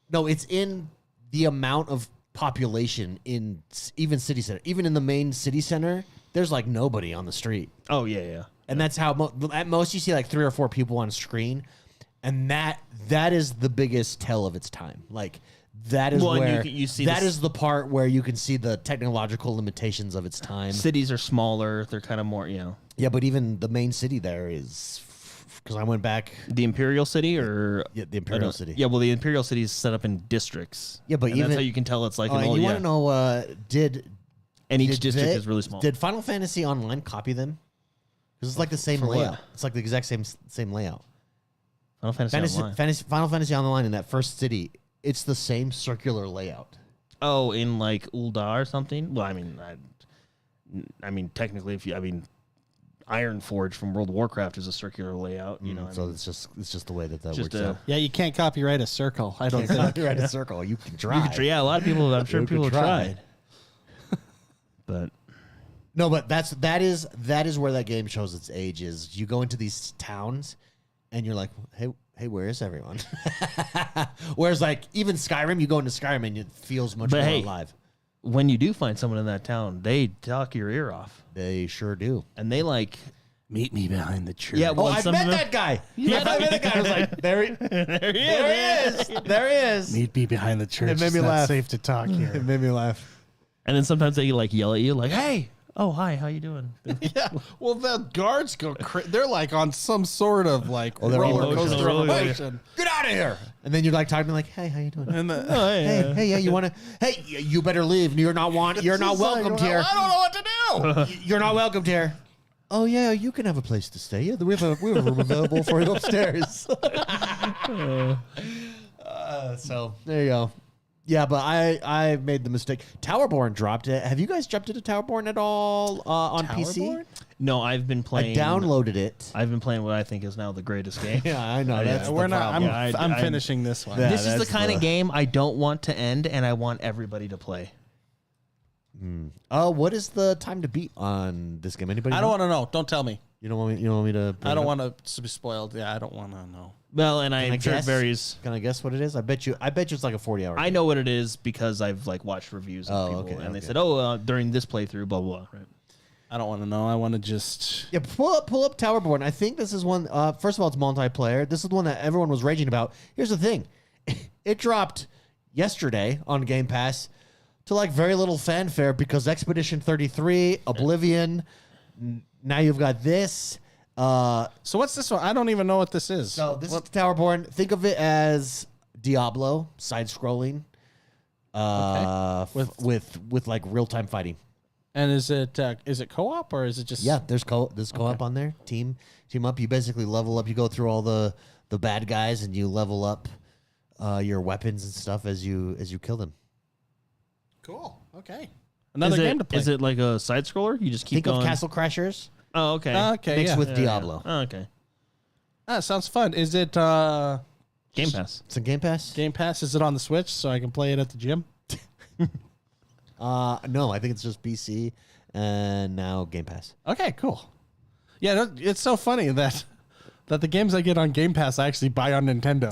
no, it's in the amount of population in even city center, even in the main city center. There's like nobody on the street. Oh, yeah. And that's how at most you see like 3 or 4 people on screen, and that is the biggest tell of its time. Like that is Well, and where you see that this- is the part where you can see the technological limitations of its time. Cities are smaller. They're kind of more, Yeah, but even the main city there is because I went back. The Imperial City or Yeah, the Imperial City. Yeah, well, the Imperial City is set up in districts. Yeah, but and even that's how you can tell it's like Oh, an and old. you Yeah. want to know? And each did district they- is really small. Did Final Fantasy Online copy them? Because it's like the same For what? layout. It's like the exact same layout. Final Fantasy Online. Final Fantasy Online in that first city, it's the same circular layout. Oh, in like Ul'dah or something. Well, I mean, technically, Ironforge from World of Warcraft is a circular layout. You know, So it's just the way that just works a- out. Yeah, you can't copyright a circle. I don't think. You're at a circle. You can try. yeah, a lot of people. I'm sure You could people have try. tried. But No, but that is where that game shows its age. Is you go into these towns, and you're like, hey, where is everyone? Whereas like even Skyrim, you go into Skyrim and it feels much more alive. when you do find someone in that town, they talk your ear off, They sure do. and they like. Meet me behind the church. Yeah, Oh, well, I some met of them- that guy. Yeah. I met that guy. I was like, there he is. There he is. Meet me behind the church. It made me It's not laugh. safe to talk here. It made me laugh. And then sometimes they like yell at you, like, "Hey, oh hi, how you doing?" Yeah. Well, the guards go. They're like on some sort of like they're roller coaster emotional, of really. emotion. Get out of here. And then you're like talking to me like, hey, how you doing? And the, Hey, yeah, you want to? Hey, you better leave. You're not welcomed here. I don't know what to do. You're not welcomed here. Oh yeah, you can have a place to stay. Yeah, we have a room available for you upstairs. So there you go. Yeah, but I made the mistake. Towerborn dropped it. Have you guys jumped into Towerborn at all on PC? No, I've been I playing. downloaded it. I've been playing what I think is now the greatest game. Yeah, I know. That's We're the not. problem. I'm finishing this one. Yeah. This is the that's kind the- of game I don't want to end, and I want everybody to play. What is the time to beat on this game? Anybody? I don't want to know. Don't tell me. You don't want me. You don't want me to. I don't want to be spoiled. Yeah, I don't want to know. Well, and I I'm sure it guess? varies. Can I guess what it is? I bet you it's like a 40-hour. I know what it is because I've like watched reviews of Oh, people, okay, and they okay. said, "Oh, during this playthrough, blah blah." Right? I don't want to know. I want to just. Yeah, pull up Towerborn. I think this is one. First of all, it's multiplayer. This is the one that everyone was raging about. Here's the thing, it dropped yesterday on Game Pass to like very little fanfare because Expedition 33, Oblivion. Now you've got this. So what's this one? I don't even know what this is. So this is Towerborn. Think of it as Diablo, side-scrolling, with like real-time fighting. And is it co-op or is it just? Yeah, there's co-op on there. Team up. You basically level up. You go through all the bad guys and you level up your weapons and stuff as you kill them. Cool. Okay. Another is game to play. Is it like a side scroller? You just keep Think going. of Castle Crashers Oh, okay. Okay. mixed Yeah. with Yeah, Diablo. yeah. Oh, okay. That sounds fun. Is it Game Pass. It's a Game Pass. Game Pass? Is it on the Switch so I can play it at the gym? No, I think it's just PC and now Game Pass. Okay. Cool. Yeah, it's so funny that the games I get on Game Pass I actually buy on Nintendo.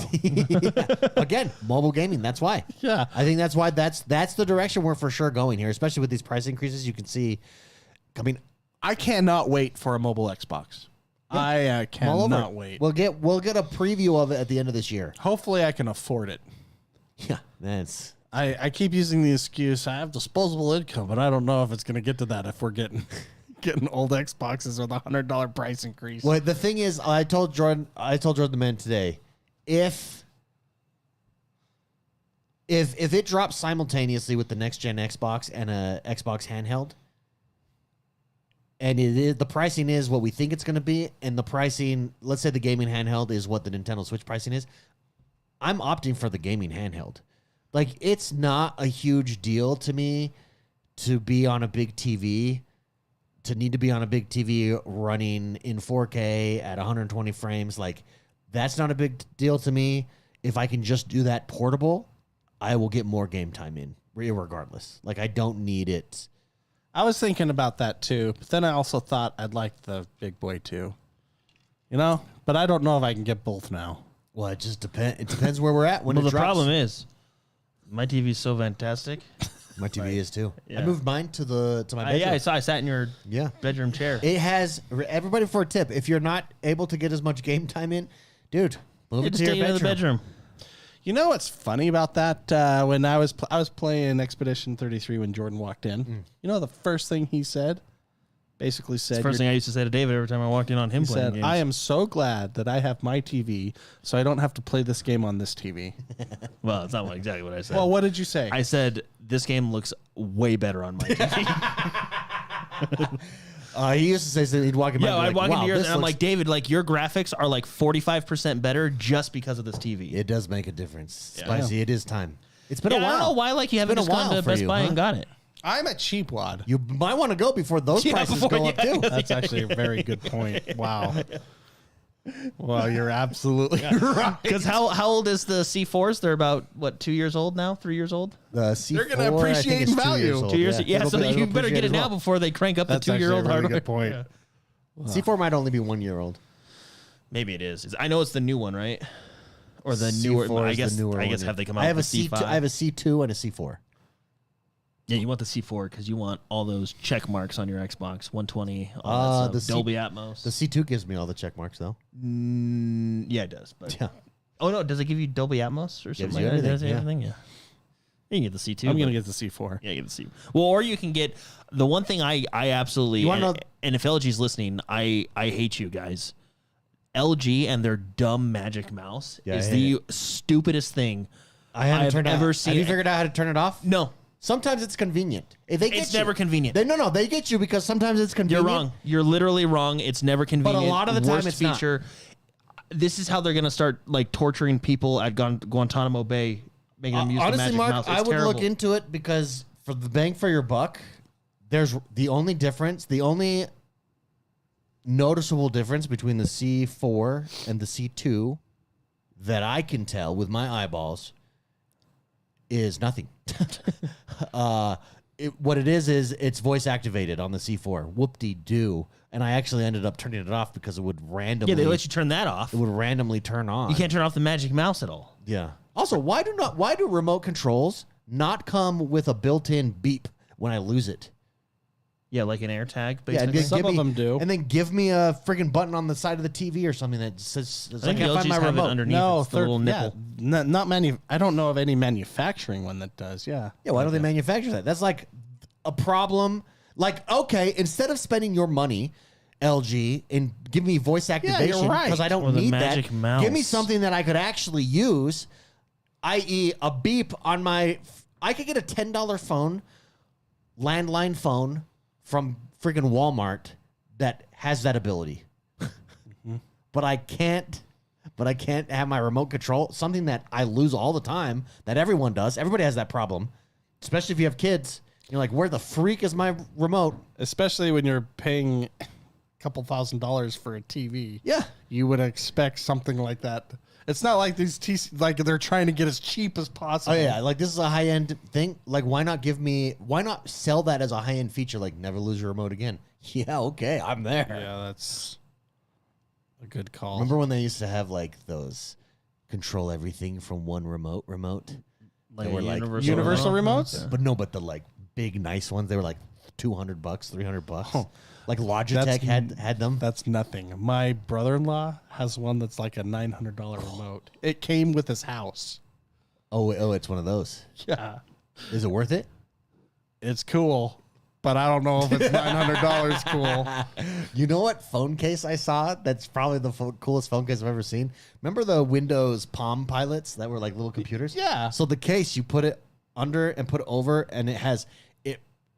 Again, mobile gaming. That's why. Yeah. I think that's why that's the direction we're for sure going here, especially with these price increases. You can see. I mean, I cannot wait for a mobile Xbox. I cannot wait. We'll get a preview of it at the end of this year. Hopefully, I can afford it. Yeah, that's. I keep using the excuse I have disposable income, but I don't know if it's going to get to that if we're getting old Xboxes with $100 price increase. Well, the thing is, I told Jordan the man today, if it drops simultaneously with the next gen Xbox and a Xbox handheld, and the pricing is what we think it's going to be, and the pricing, let's say the gaming handheld is what the Nintendo Switch pricing is, I'm opting for the gaming handheld. Like, it's not a huge deal to me to be on a big TV, to need to be on a big TV running in 4K at 120 frames. Like, that's not a big deal to me. If I can just do that portable, I will get more game time in, regardless. Like, I don't need it. I was thinking about that too, but then I also thought I'd like the big boy too. You know? But I don't know if I can get both now. Well, it just depends. It depends where we're at when Well, it the drops. problem is, my TV is so fantastic. My TV is too. Yeah. I moved mine to my bedroom. Yeah, I sat in your bedroom chair. It has everybody for a tip. If you're not able to get as much game time in, dude, move it Just to your stay in the bedroom. You know what's funny about that? When I was playing Expedition 33 when Jordan walked in, you know the first thing he said? Basically said, It's the first thing I used to say to David every time I walked in on him he playing said, games. I am so glad that I have my TV so I don't have to play this game on this TV. Well, it's not exactly what I said. Well, what did you say? I said, this game looks way better on my TV. He used to say something. He'd walk in. Yeah, I'd I'd walk into yours this and I'm looks- like, David, like your graphics are like 45% better just because of this TV. it does make a difference. Spicy, it is time. It's been Yeah, a while. I don't know why like you haven't been a just gone while to for Best you, Buy huh? and got it. I'm a cheap wad. You might want to go before those prices go up too. That's actually a very good point. Wow. Well, you're absolutely right. Because how old is the C4s? They're about, what, 2 years old now? 3 years old? The C4, They're gonna appreciate I think, is 2 value. years old. 2 years? Yeah, It'll so be- it'll you better appreciate get it as now well. before they crank up That's the 2 year old actually a really hardware. good point. Yeah. C4 might only be 1 year old. Maybe it is. I know it's the new one, right? Or the newer. C4 I is guess. the newer I guess one. have they come out I have a with the C2. C5? I have a C2 and a C4. Yeah, you want the C4 because you want all those check marks on your Xbox 120. All that the stuff. Dolby Atmos. The C2 gives me all the check marks though. Yeah, it does. But Yeah. oh no, does it give you Dolby Atmos or something? you Like that? everything, Does it yeah. everything? Yeah. You can get the C2. I'm going to but- get the C4. Yeah, get the C. Well, or you can get the one thing I absolutely You wanna know- and if LG's listening, I hate you guys. LG and their dumb Magic Mouse Yeah, is I the hate stupidest thing I've ever seen. Have you figured out how to turn it off? No, Sometimes it's convenient. If they get it's you, never convenient. No, they get you because sometimes it's You're convenient. wrong. You're literally wrong. It's never convenient. lot of the time Worst it's not. feature. This is how they're going to start like torturing people at Guantanamo Bay, making them use the Honestly, Magic Mark, Mouse. It's I would terrible. look into it because for the bang for your buck, there's the only difference, the only noticeable difference between the C4 and the C2 that I can tell with my eyeballs is nothing. What it is it's voice activated on the C4. Whoop-de-doo. And I actually ended up turning it off because it would randomly Yeah, they let you turn that off. it would randomly turn on. You can't turn off the Magic Mouse at all. Yeah. Also, why do remote controls not come with a built-in beep when I lose it? Yeah, like an AirTag, Yeah, basically. Some of them do. And then give me a friggin' button on the side of the TV or something that says I I think can't the find LGs my have it remote. underneath. No, It's the little nipple. Yeah, I don't know of any manufacturing one that does. Yeah. Yeah, why don't they manufacture that? That's like a problem. Like, okay, instead of spending your money, LG, and give me voice activation right. because I don't Or the need Magic that. Mouse. Give me something that I could actually use, i.e., a beep on my. I could get a $10 phone, landline phone from friggin' Walmart that has that ability, but I can't. But I can't have my remote control. Something that I lose all the time. That everyone does. Everybody has that problem, especially if you have kids. You're like, where the freak is my remote? Especially when you're paying a couple $1,000s for a TV. Yeah. You would expect something like that. It's not like like they're trying to get as cheap as possible. Oh yeah, like this is a high end thing. Like, why not sell that as a high end feature? Like, never lose your remote again. Yeah, okay, I'm there. Yeah, that's A good call. Remember when they used to have like those control everything from one remote? Like They were like Universal remotes? Yeah. But no, but the like big nice ones, they were like $200, $300. Oh. Like Logitech had them. That's nothing. My brother-in-law has one that's like a $900 remote. It came with his house. Oh, it's one of those. Yeah. Is it worth it? It's cool, but I don't know if it's $900 cool. You know what phone case I saw? That's probably the coolest phone case I've ever seen. Remember the Windows Palm Pilots that were like little computers? Yeah. So the case, you put it under and put it over, and it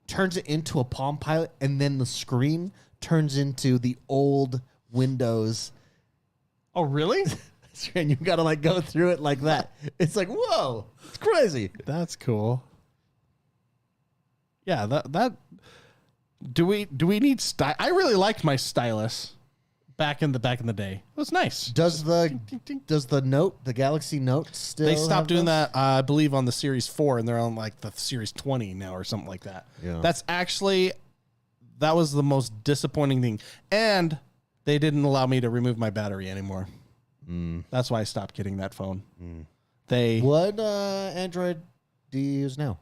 turns it into a Palm Pilot, and then the screen turns into the old Windows. Oh, really? And you got to like go through it like that. It's like, whoa, it's crazy. That's cool. Yeah, that do we need style? I really liked my stylus back in the day. It was nice. Does the Galaxy Note still? They stopped have doing those? that, I believe, on the Series 4, and they're on like the Series 20 now or something like that. Yeah. That was the most disappointing thing. And they didn't allow me to remove my battery anymore. That's why I stopped getting that phone. What Android do you use now?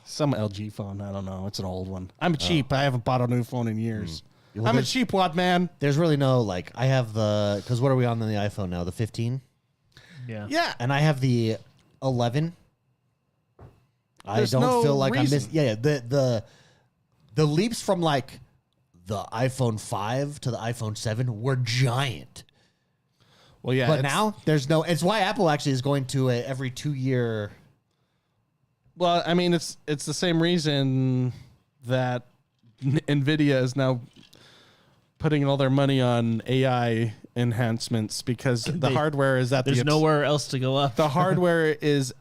Some LG phone. I don't know. It's an old one. I'm cheap. I haven't bought a new phone in years. Well, I'm a there's- cheap wad man. There's really no like. I have because what are we on the iPhone now? The 15, Yeah. Yeah. and I have the 11. There's I don't no feel like reason. I missed. Yeah, the leaps from like the iPhone 5 to the iPhone 7 were giant. Well, yeah. But now there's no. It's why Apple actually is going to a every 2-year. Well, I mean, it's the same reason that NVIDIA is now putting all their money on AI enhancements because the hardware is at There's nowhere else to go up. the hardware is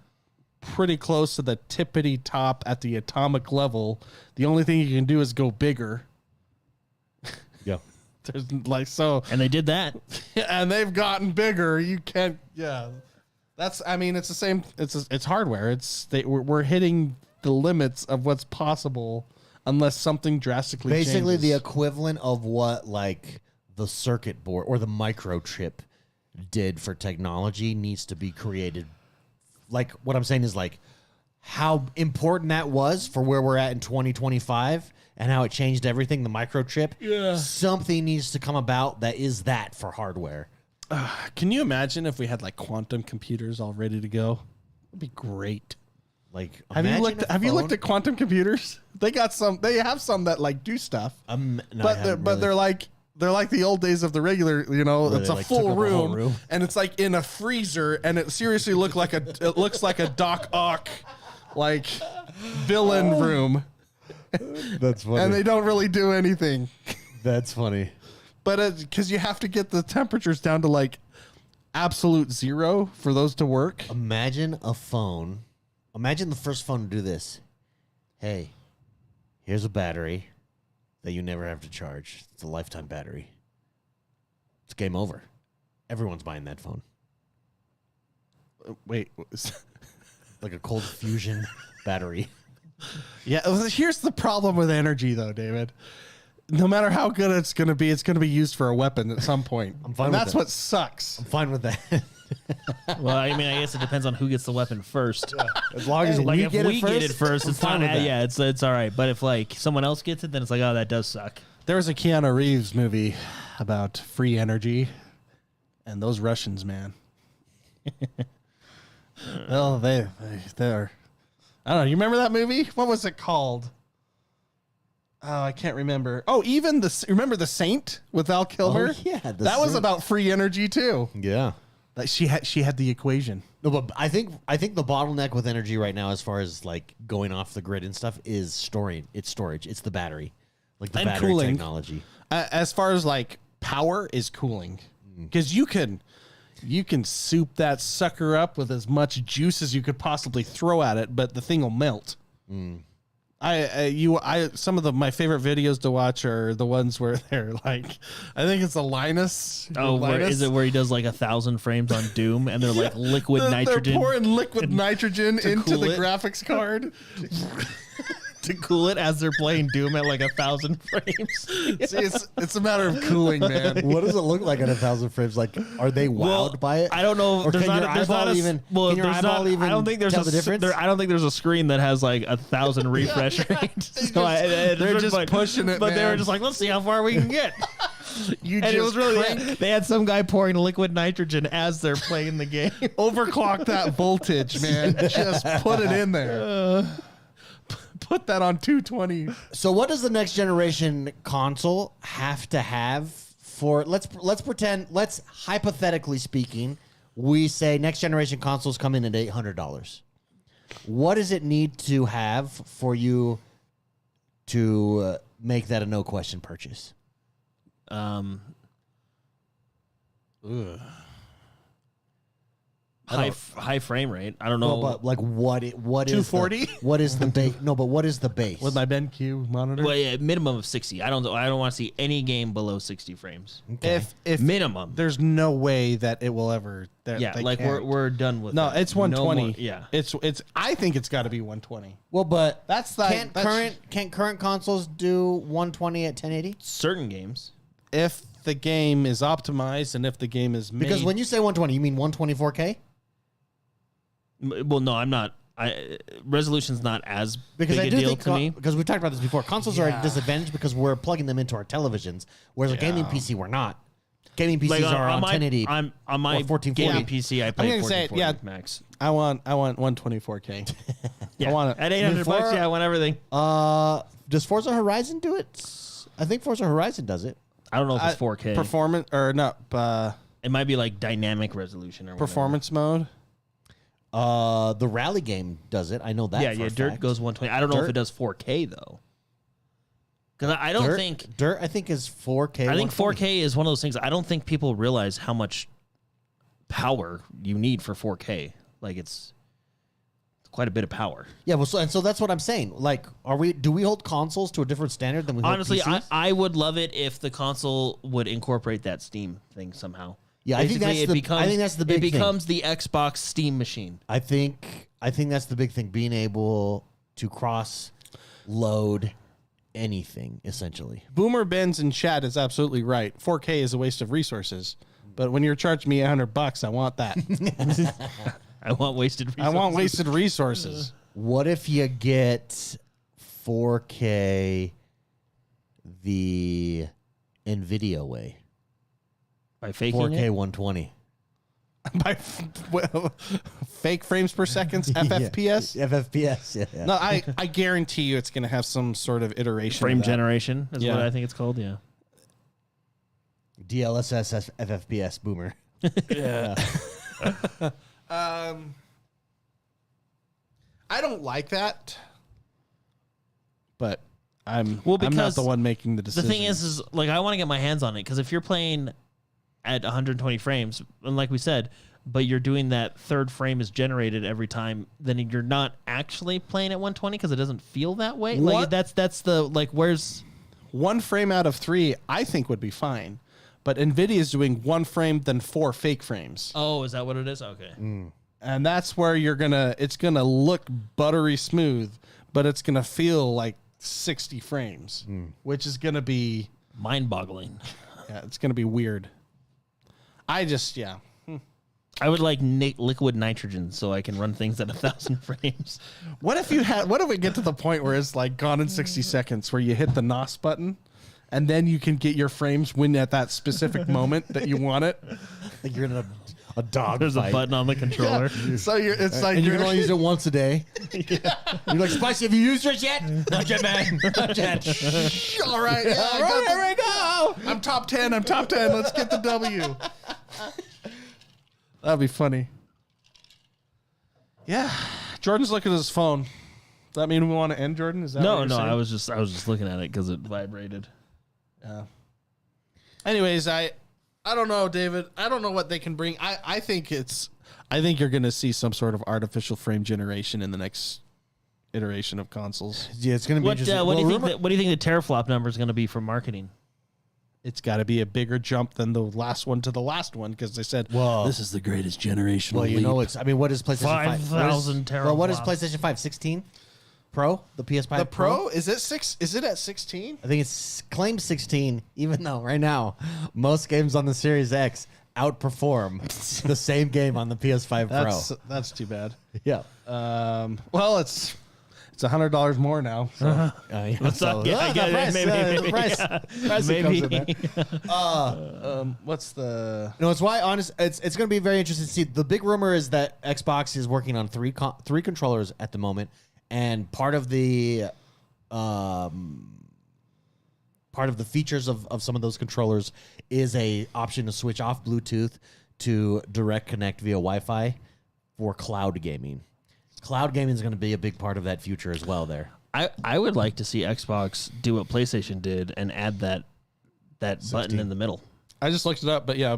pretty close to the tippity top at the atomic level. The only thing you can do is go bigger. Yeah. There's like so, And they did that. and they've gotten bigger. You can't. Yeah, that's. I mean, it's the same. It's hardware. We're hitting the limits of what's possible unless something drastically Basically, the changes. equivalent of what like the circuit board or the microchip did for technology needs to be created. Like what I'm saying is like how important that was for where we're at in 2025 and how it changed everything. The microchip. Yeah. Something needs to come about that is that for hardware. Can you imagine if we had like quantum computers all ready to go? It'd be great. Like, Have you imagine looked? a Have you looked phone- at quantum computers? They got some. They have some that like do stuff, No, I but haven't they're really. like the old days of the regular. You know, Where it's they, a like, took full up a whole room, room. and it's like in a freezer, and it seriously looks like a Doc Ock like villain room, That's funny. and they don't really do anything. That's funny. But because you have to get the temperatures down to like absolute zero for those to work. Imagine a phone. Imagine the first phone to do this. Hey, here's a battery that you never have to charge. It's a lifetime battery. It's game over. Everyone's buying that phone. Wait. Like a cold fusion battery. Yeah, here's the problem with energy, though, David. No matter how good it's going to be used for a weapon at some point. I'm fine And with that's that. what sucks. I'm fine with that. Well, I mean, I guess it depends on who gets the weapon first. As long as Like we if get we it first, get it first, I'm it's fine not. with that. Yeah, it's all right. But if like someone else gets it, then it's like, oh, that does suck. There was a Keanu Reeves movie about free energy, and those Russians, man. Well, they're. I don't know. You remember that movie? What was it called? Oh, I can't remember. Oh, even remember The Saint with Val Kilmer? Oh, yeah, The that was Saint. about free energy too. Yeah. Like she had the equation. No, but I think the bottleneck with energy right now, as far as like going off the grid and stuff, is storing. It's storage. It's the battery, like the And battery cooling. technology. As far as like power is cooling, because you can soup that sucker up with as much juice as you could possibly throw at it, but the thing will melt. Some of my favorite videos to watch are the ones where they're like, I think it's a Linus. Oh, is it where he does like 1,000 frames on Doom and they're like liquid nitrogen? They're pouring liquid nitrogen into cool the it. graphics card. to cool it as they're playing Doom at like 1,000 frames. See, it's a matter of cooling, man. What does it look like at 1,000 frames? Like, are they wowed by it? I don't know. Or There's can not, your there's not eyeball a, even? well, Can your there's eyeball not, even I don't think there's tell the difference? I don't think there's a screen that has like 1,000 refresh rates. They're just pushing it, but they were man. just like, let's see how far we can get. You And just it was really crank- they had some guy pouring liquid nitrogen as they're playing the game. overclock that voltage, man. Just put it in there. Put that on 220. So what does the next generation console have to have for let's pretend, let's hypothetically speaking, we say next generation consoles come in at $800. What does it need to have for you to make that a no question purchase? High frame rate. I don't know. No, but like what is 240? what is the base? No, but what is the base? With my BenQ monitor. Well, yeah, minimum of 60. I don't want to see any game below 60 frames. Okay. If Minimum. there's no way that it will ever. Yeah, they like can't. we're done with No, it. it's 120. No more- yeah. It's. I think it's got to be 120. Well, but That's the can't current consoles do 120 at 1080? Certain games. If the game is optimized and if the game is made. Because when you say 120, you mean 124K? Well, no, I'm not. Resolution's not as Because big I a do deal think to me. because we've talked about this before. Consoles are at a disadvantage because we're plugging them into our televisions, whereas a gaming PC we're not. Gaming PCs Like are on my, 1080. I'm on my or 1440. gaming PC. I play gonna say it, 1440 yeah. max. I want 124K. Yeah, I want it. at $800 bucks. Before- Yeah, I want everything. Does Forza Horizon do it? I think Forza Horizon does it. I don't know if it's 4K. Performance or no? It might be like dynamic resolution or Performance mode. The Rally game does it. I know that. Whatever. for Yeah, a Dirt fact. goes 120. I don't know if Dirt? it does 4K though. Because I don't think Dirt. I think is 4K. I think 120. 4K is one of those things. I don't think people realize how much power you need for 4K. Like it's quite a bit of power. Yeah, well, so that's what I'm saying. Like, do we hold consoles to a different standard than we hold Honestly, PCs? I would love it if the console would incorporate that Steam thing somehow. Yeah, I think Basically, that's the big thing. It becomes the Xbox Steam machine. I think that's the big thing, being able to cross load anything essentially. Boomer Benz in chat is absolutely right. 4K is a waste of resources, but when you're charging me $100, I want that. I want wasted resources. I want wasted resources. What if you get 4K the NVIDIA way? By faking 4K it? 120. By fake frames per second, FFPS. Yeah. FFPS. Yeah. No, I guarantee you it's going to have some sort of iteration. Frame of that. generation is Yeah. what I think it's called, yeah. DLSS FFPS boomer. Yeah. I don't like that, but I'm not because the one making the decision. The thing is like I want to get my hands on it because if you're playing at 120 frames, and like we said, but you're doing that third frame is generated every time, then you're not actually playing at 120 because it doesn't feel that way. Like What? that's the like where's 1 frame out of 3, I think would be fine, but NVIDIA is doing 1 frame then 4 fake frames, oh, is that what it is? Okay. and that's where it's gonna look buttery smooth, but it's gonna feel like 60 frames, which is gonna be Mind-boggling. it's gonna be weird. I I would like liquid nitrogen so I can run things at 1,000 frames. What if we get to the point where it's like gone in 60 seconds where you hit the NOS button and then you can get your frames when at that specific moment that you want it? Like you're in a dog There's fight. a button on the controller. So it's like And you can only use it once a day. You're like, Spicy, have you used yours yet? Not yet, man. Not yet. all right, yeah, All right, here we go. I'm top 10. Let's get the W. That'd be funny. Yeah. Jordan's looking at his phone. Does that mean we want to end, Jordan? Is that what No, you're no, saying? I was just looking at it because it vibrated. Yeah. Anyways, I don't know, David. I don't know what they can bring. I think you're going to see some sort of artificial frame generation in the next iteration of consoles. Yeah, it's going to be What interesting. do you Well, think? What do you think the teraflop number is going to be for marketing? It's got to be a bigger jump than the last one to the last one because they said, Well- this is the greatest generation. Well, you know, what is PlayStation 5? 5,000 Well, what is teraflops. PlayStation 5? 16? Pro, the PS5 The Pro, is it 6? Is it at 16? I think it's claimed 16, even though right now most games on the Series X outperform the same game on the PS5 Pro. That's too bad. Yeah. Well, it's $100 more now. So. The price Maybe. comes in there. What's the? No, it's why honest. It's going to be very interesting to see. The big rumor is that Xbox is working on three controllers at the moment, and part of the features of some of those controllers is a option to switch off Bluetooth to direct connect via Wi-Fi for cloud gaming. Cloud gaming is going to be a big part of that future as well there. I would like to see Xbox do what PlayStation did and add that button in the middle. I just looked it up, but yeah,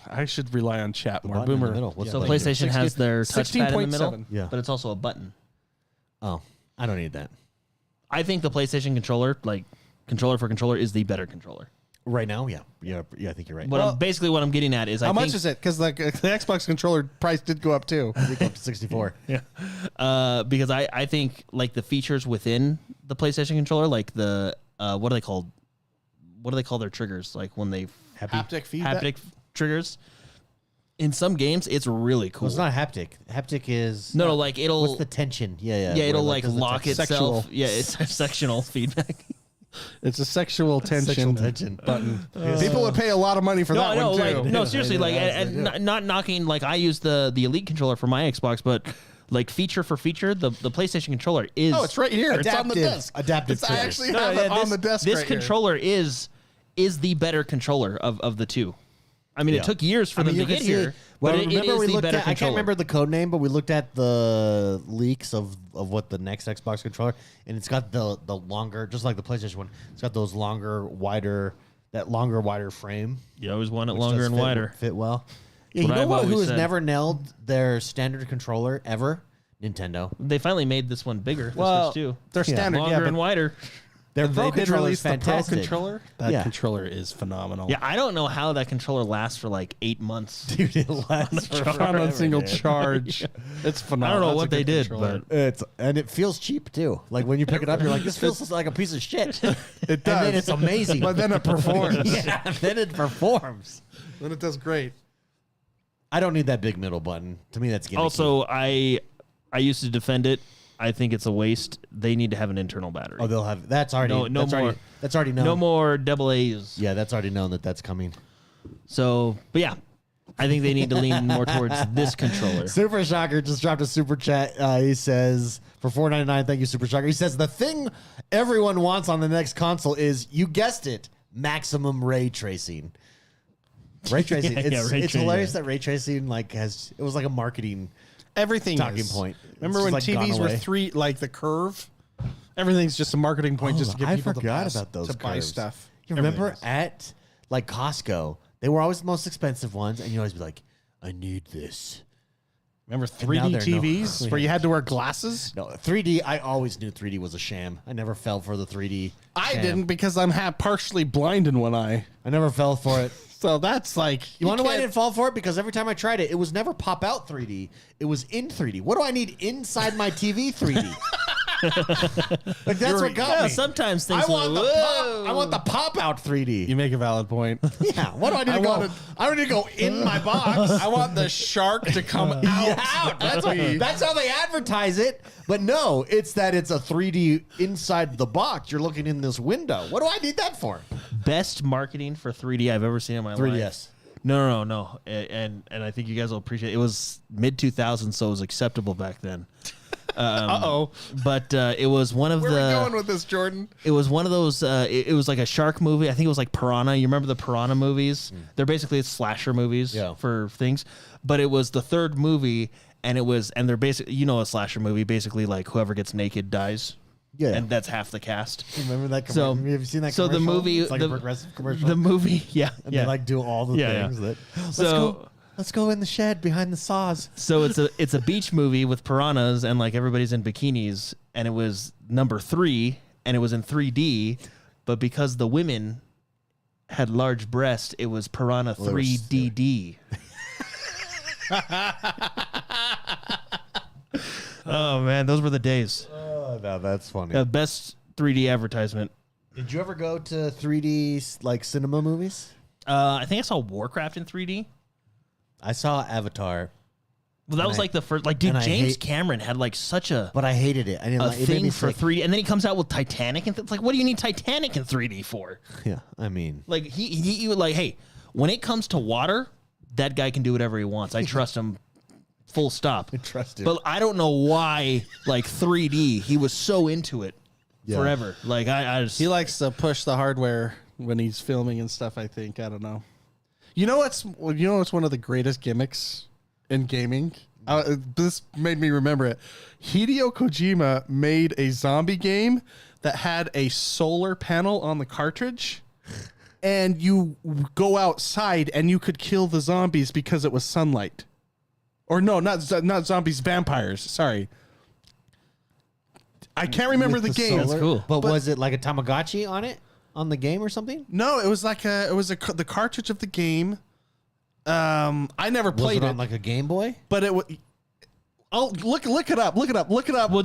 I should rely on chat more. button in the Boomer. middle. What's So the PlayStation has their touchpad in the middle, 16.7. Yeah. but it's also a button. Oh, I don't need that. I think the PlayStation controller, like controller for controller, is the better controller. Right now, yeah. I think you're right. But basically what I'm getting at is How much is it? Because the Xbox controller price did go up too. I think up to 64. Yeah. Because I think like the features within the PlayStation controller, like the what are they called? What do they call their triggers? Like when they Haptic feedback. haptic triggers. In some games, it's really cool. Well, it's not haptic. Haptic is no, like it'll what's the tension? Yeah. yeah, it'll Where, like does the lock tension- itself. Sexual. Yeah, it's sectional feedback. It's a sexual tension, Sexual tension button. People would pay a lot of money for that No, one too. like no, Yeah, seriously, they do. like Yes, and they do. not knocking. Like I use the Elite controller for my Xbox, but like feature for feature, the PlayStation controller is. Oh, it's right here. It's on the Adaptive- desk. adaptive I triggers. actually No, have yeah, it on the desk. This right here. controller is the better controller of the two. I mean, Yeah. it took years for them to get here, but it remember is we the looked better at, I can't controller. remember the code name, but we looked at the leaks of what the next Xbox controller, and it's got the longer, just like the PlayStation one. It's got those longer, wider frame. You always want it which longer does and fit- wider. Fit well. Yeah, what you know I've what? Who always has said. never nailed their standard controller ever? Nintendo. They finally made this one bigger. Well, This Switch 2. they're standard, longer yeah, but and wider. Their they Pro did controller release is the Pro fantastic. controller. That Yeah. controller is phenomenal. Yeah, I don't know how that controller lasts for like 8 months. Dude, it lasts on forever, a single dude. charge. It's I phenomenal. don't know That's what a they good did, controller. but It feels cheap too. Like when you pick it up, you're like, this feels like a piece of shit. it And does. then it's amazing. But then it performs. yeah, then it performs. Then it does great. I don't need that big middle button. To me, that's gimmicky. also I used to defend it. I think it's a waste. They need to have an internal battery. oh, they'll have that's already No that's more. Already, that's already known. No more double A's. Yeah, that's already known that's coming. So, but yeah, I think they need to lean more towards this controller. Super Shocker just dropped a super chat. He says for $4.99, thank you, Super Shocker. He says the thing everyone wants on the next console is, you guessed it, maximum ray tracing. Ray tracing. Yeah, it's yeah, ray it's tracing, hilarious yeah. that ray tracing it was like a marketing. Everything Talking is. point. Remember It's when just, like, TVs gone were away. three, like the curve? Everything's just a marketing point just to get I people forgot to pass, about those to buy curves. stuff. You remember Everything is. at like Costco, they were always the most expensive ones, and you always be like, I need this. Remember And now 3D they're no- TVs where you had to wear glasses? No, 3D, I always knew 3D was a sham. I never fell for the 3D. I sham. didn't because I'm partially blind in one eye. I never fell for it. So that's like You want to know why I can't- didn't fall for it? Because every time I tried it, it was never pop out 3D. It was in 3D. What do I need inside my TV 3D? Like that's what got Yeah, me. sometimes things. I want the Whoa. pop. I want the pop out 3D. You make a valid point. Yeah. What do I need to go? I don't need to go in my box. I want the shark to come out. Out. That's how they advertise it. But no, it's that it's a 3D inside the box. You're looking in this window. What do I need that for? Best marketing for 3D I've ever seen in my life. 3DS. No. And I think you guys will appreciate it. It was mid 2000s, so it was acceptable back then. Uh-oh. But it was one of Where are we the. going with this, Jordan? It was one of those. It was like a shark movie. I think it was like Piranha. You remember the Piranha movies? They're basically slasher movies Yeah. for things. But it was the third movie, and they're basically, a slasher movie. Basically, like whoever gets naked dies. Yeah. And that's half the cast. Remember that So commercial? Have you seen that so commercial? the movie, It's like the a progressive commercial. The movie, yeah, and yeah. they like do all the Yeah, things yeah. that let's go in the shed behind the saws. So it's a beach movie with piranhas and like everybody's in bikinis, and it was number 3 and it was in 3D, but because the women had large breasts, it was Piranha Well, they were 3DD. Oh man, those were the days. Oh No, that's funny. Best 3D advertisement. Did you ever go to 3D like cinema movies? I think I saw Warcraft in 3D. I saw Avatar, Well, that And was I- like the first. Like, dude, and I James hate- Cameron had like such a but I hated it. I didn't like it. Made thing me for sick. 3D, and then he comes out with Titanic, and it's like, what do you need Titanic in 3D for? Yeah, I mean, Like he would like, hey, when it comes to water, that guy can do whatever he wants. I trust him. Full stop. I trust him. But I don't know why, like 3D, he was so into it Yeah. forever. Like I just He likes to push the hardware when he's filming and stuff. I think. I don't know. You know what's one of the greatest gimmicks in gaming? This made me remember it. Hideo Kojima made a zombie game that had a solar panel on the cartridge, and you go outside and you could kill the zombies because it was sunlight. Or no, not zombies, vampires. Sorry. I can't remember the game. That's cool. But was it like a Tamagotchi on the game or something? No, it was like the cartridge of the game. I never Was played it it, on like a Game Boy? but it was. Oh, look it up. Well,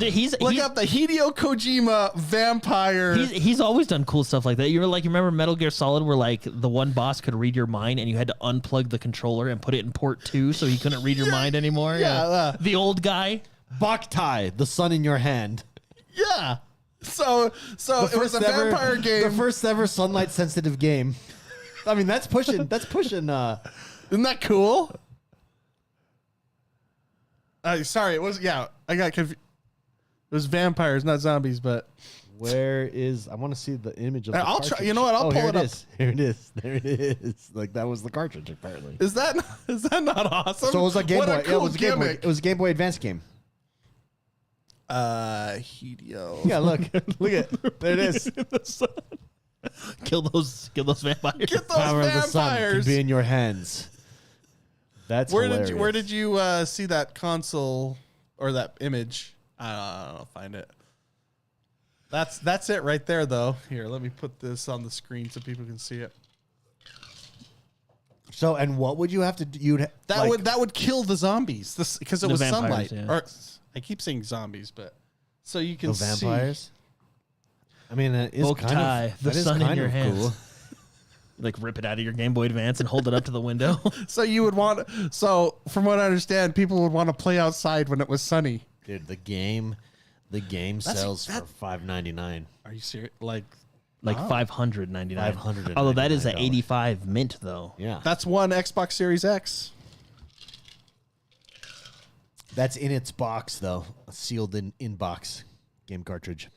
he's Look up the Hideo Kojima vampire. he's always done cool stuff like that. You remember Metal Gear Solid, where like the one boss could read your mind, and you had to unplug the controller and put it in port 2 so he couldn't read your mind anymore. Yeah, the old guy. Boktai, the sun in your hand. Yeah. So it was a vampire game. The first ever sunlight sensitive game. I mean, that's pushing. Isn't that cool? Sorry, it was. Yeah, I got confused. It was vampires, not zombies. But where is? I want to see the image of. I'll the try. cartridge. You know what? I'll pull here it up. is. Here it is. There it is. Like that was the cartridge apparently. Is that not awesome? So it was a Game What Boy. a cool it was a Game Boy. gimmick. It was a Game Boy Advance game. Hideo. Yeah, look at there it is. Kill those vampires. Get those Power of the sun can vampires. be in your hands. That's hilarious. Where did you see that console or that image? I don't know. Find it. That's it right there, though. Here, let me put this on the screen so people can see it. So, and what would you have to do? That would kill the zombies because it The was vampires, sunlight. yeah. Or I keep saying zombies, but so you can the vampires. I mean, it is kind Boktai, of the that is sun in kind your of hands. cool. Like rip it out of your Game Boy Advance and hold it up to the window. So you would want. So from what I understand, people would want to play outside when it was sunny. Dude, the game sells for $5.99. Are you serious? Like Like $599. $599. Although that is an 85 mint though. Yeah, that's one Xbox Series X. that's in its box though, a sealed in box game cartridge.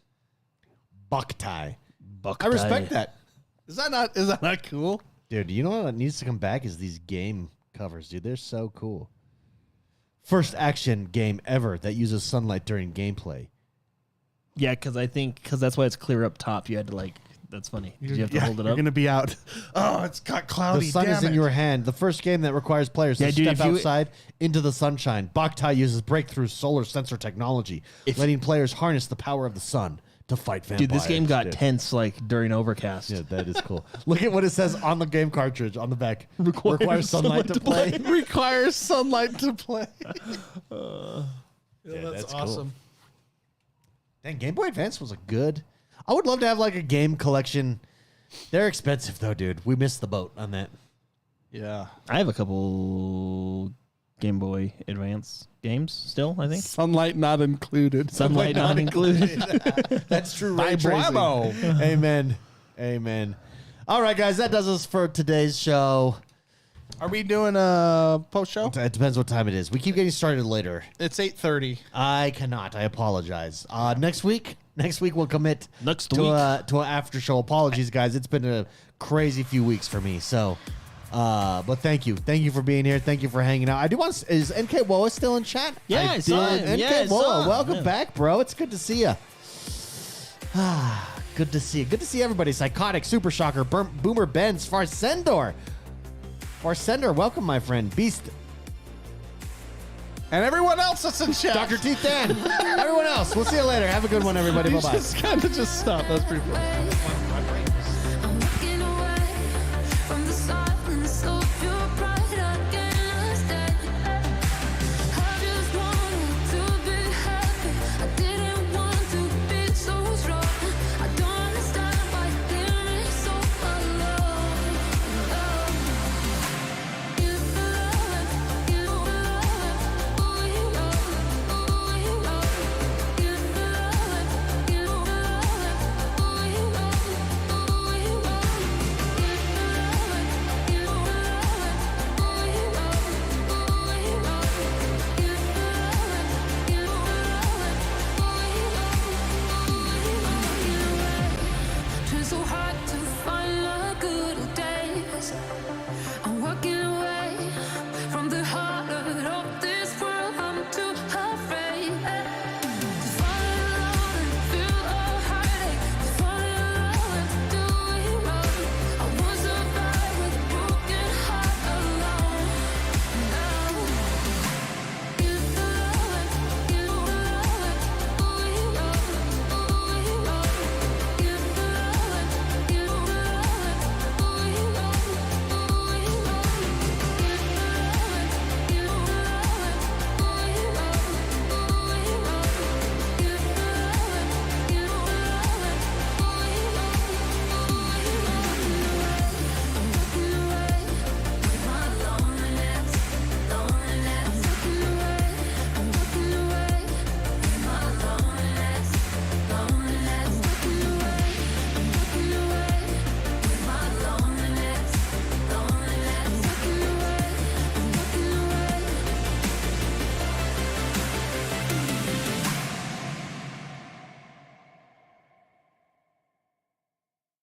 Boktai. I respect that, Is that not cool? dude. You know what needs to come back is these game covers, dude. They're so cool. First action game ever that uses sunlight during gameplay. Yeah, because that's why it's clear up top. You had to that's funny. Did you have to hold it You're up? gonna be out. Oh, it's got cloudy. The sun is in your hand. The first game that requires players to dude, step if you- outside into the sunshine. Boktai uses breakthrough solar sensor technology, letting players harness the power of the sun to fight vampires. Dude, this game got dude. tense during Overcast. Yeah, that is cool. Look at what it says on the game cartridge on the back. Requires sunlight to play. Requires sunlight to play. Yeah, that's cool. awesome. Dang, Game Boy Advance was a good. I would love to have like a game collection. They're expensive though, dude. We missed the boat on that. Yeah. I have a couple Game Boy Advance games still, I think. Sunlight not included. Sunlight not included. That's true. By Ray tracing. Bravo. Amen. Amen. All right, guys, that does us for today's show. Are we doing a post show? It depends what time it is. We keep getting started later. It's 8:30. I cannot. I apologize. Next week we'll commit Next to week. to an after show. Apologies, guys. It's been a crazy few weeks for me. So, but thank you for being here. Thank you for hanging out. I do want. Is NK Woa still in chat? Yeah, I saw him. NK Yeah, I saw Woa, him. welcome Yeah. back, bro. It's good to see you. Good to see you. Good to see everybody. Psychotic, Super Shocker, Boomer Benz, Farsendor. Welcome, my friend. Beast, And everyone else that's in chat. Dr. Teeth Dan, everyone else. We'll see you later. Have a good one, everybody. You Bye-bye. just kind of just stop. That's pretty funny.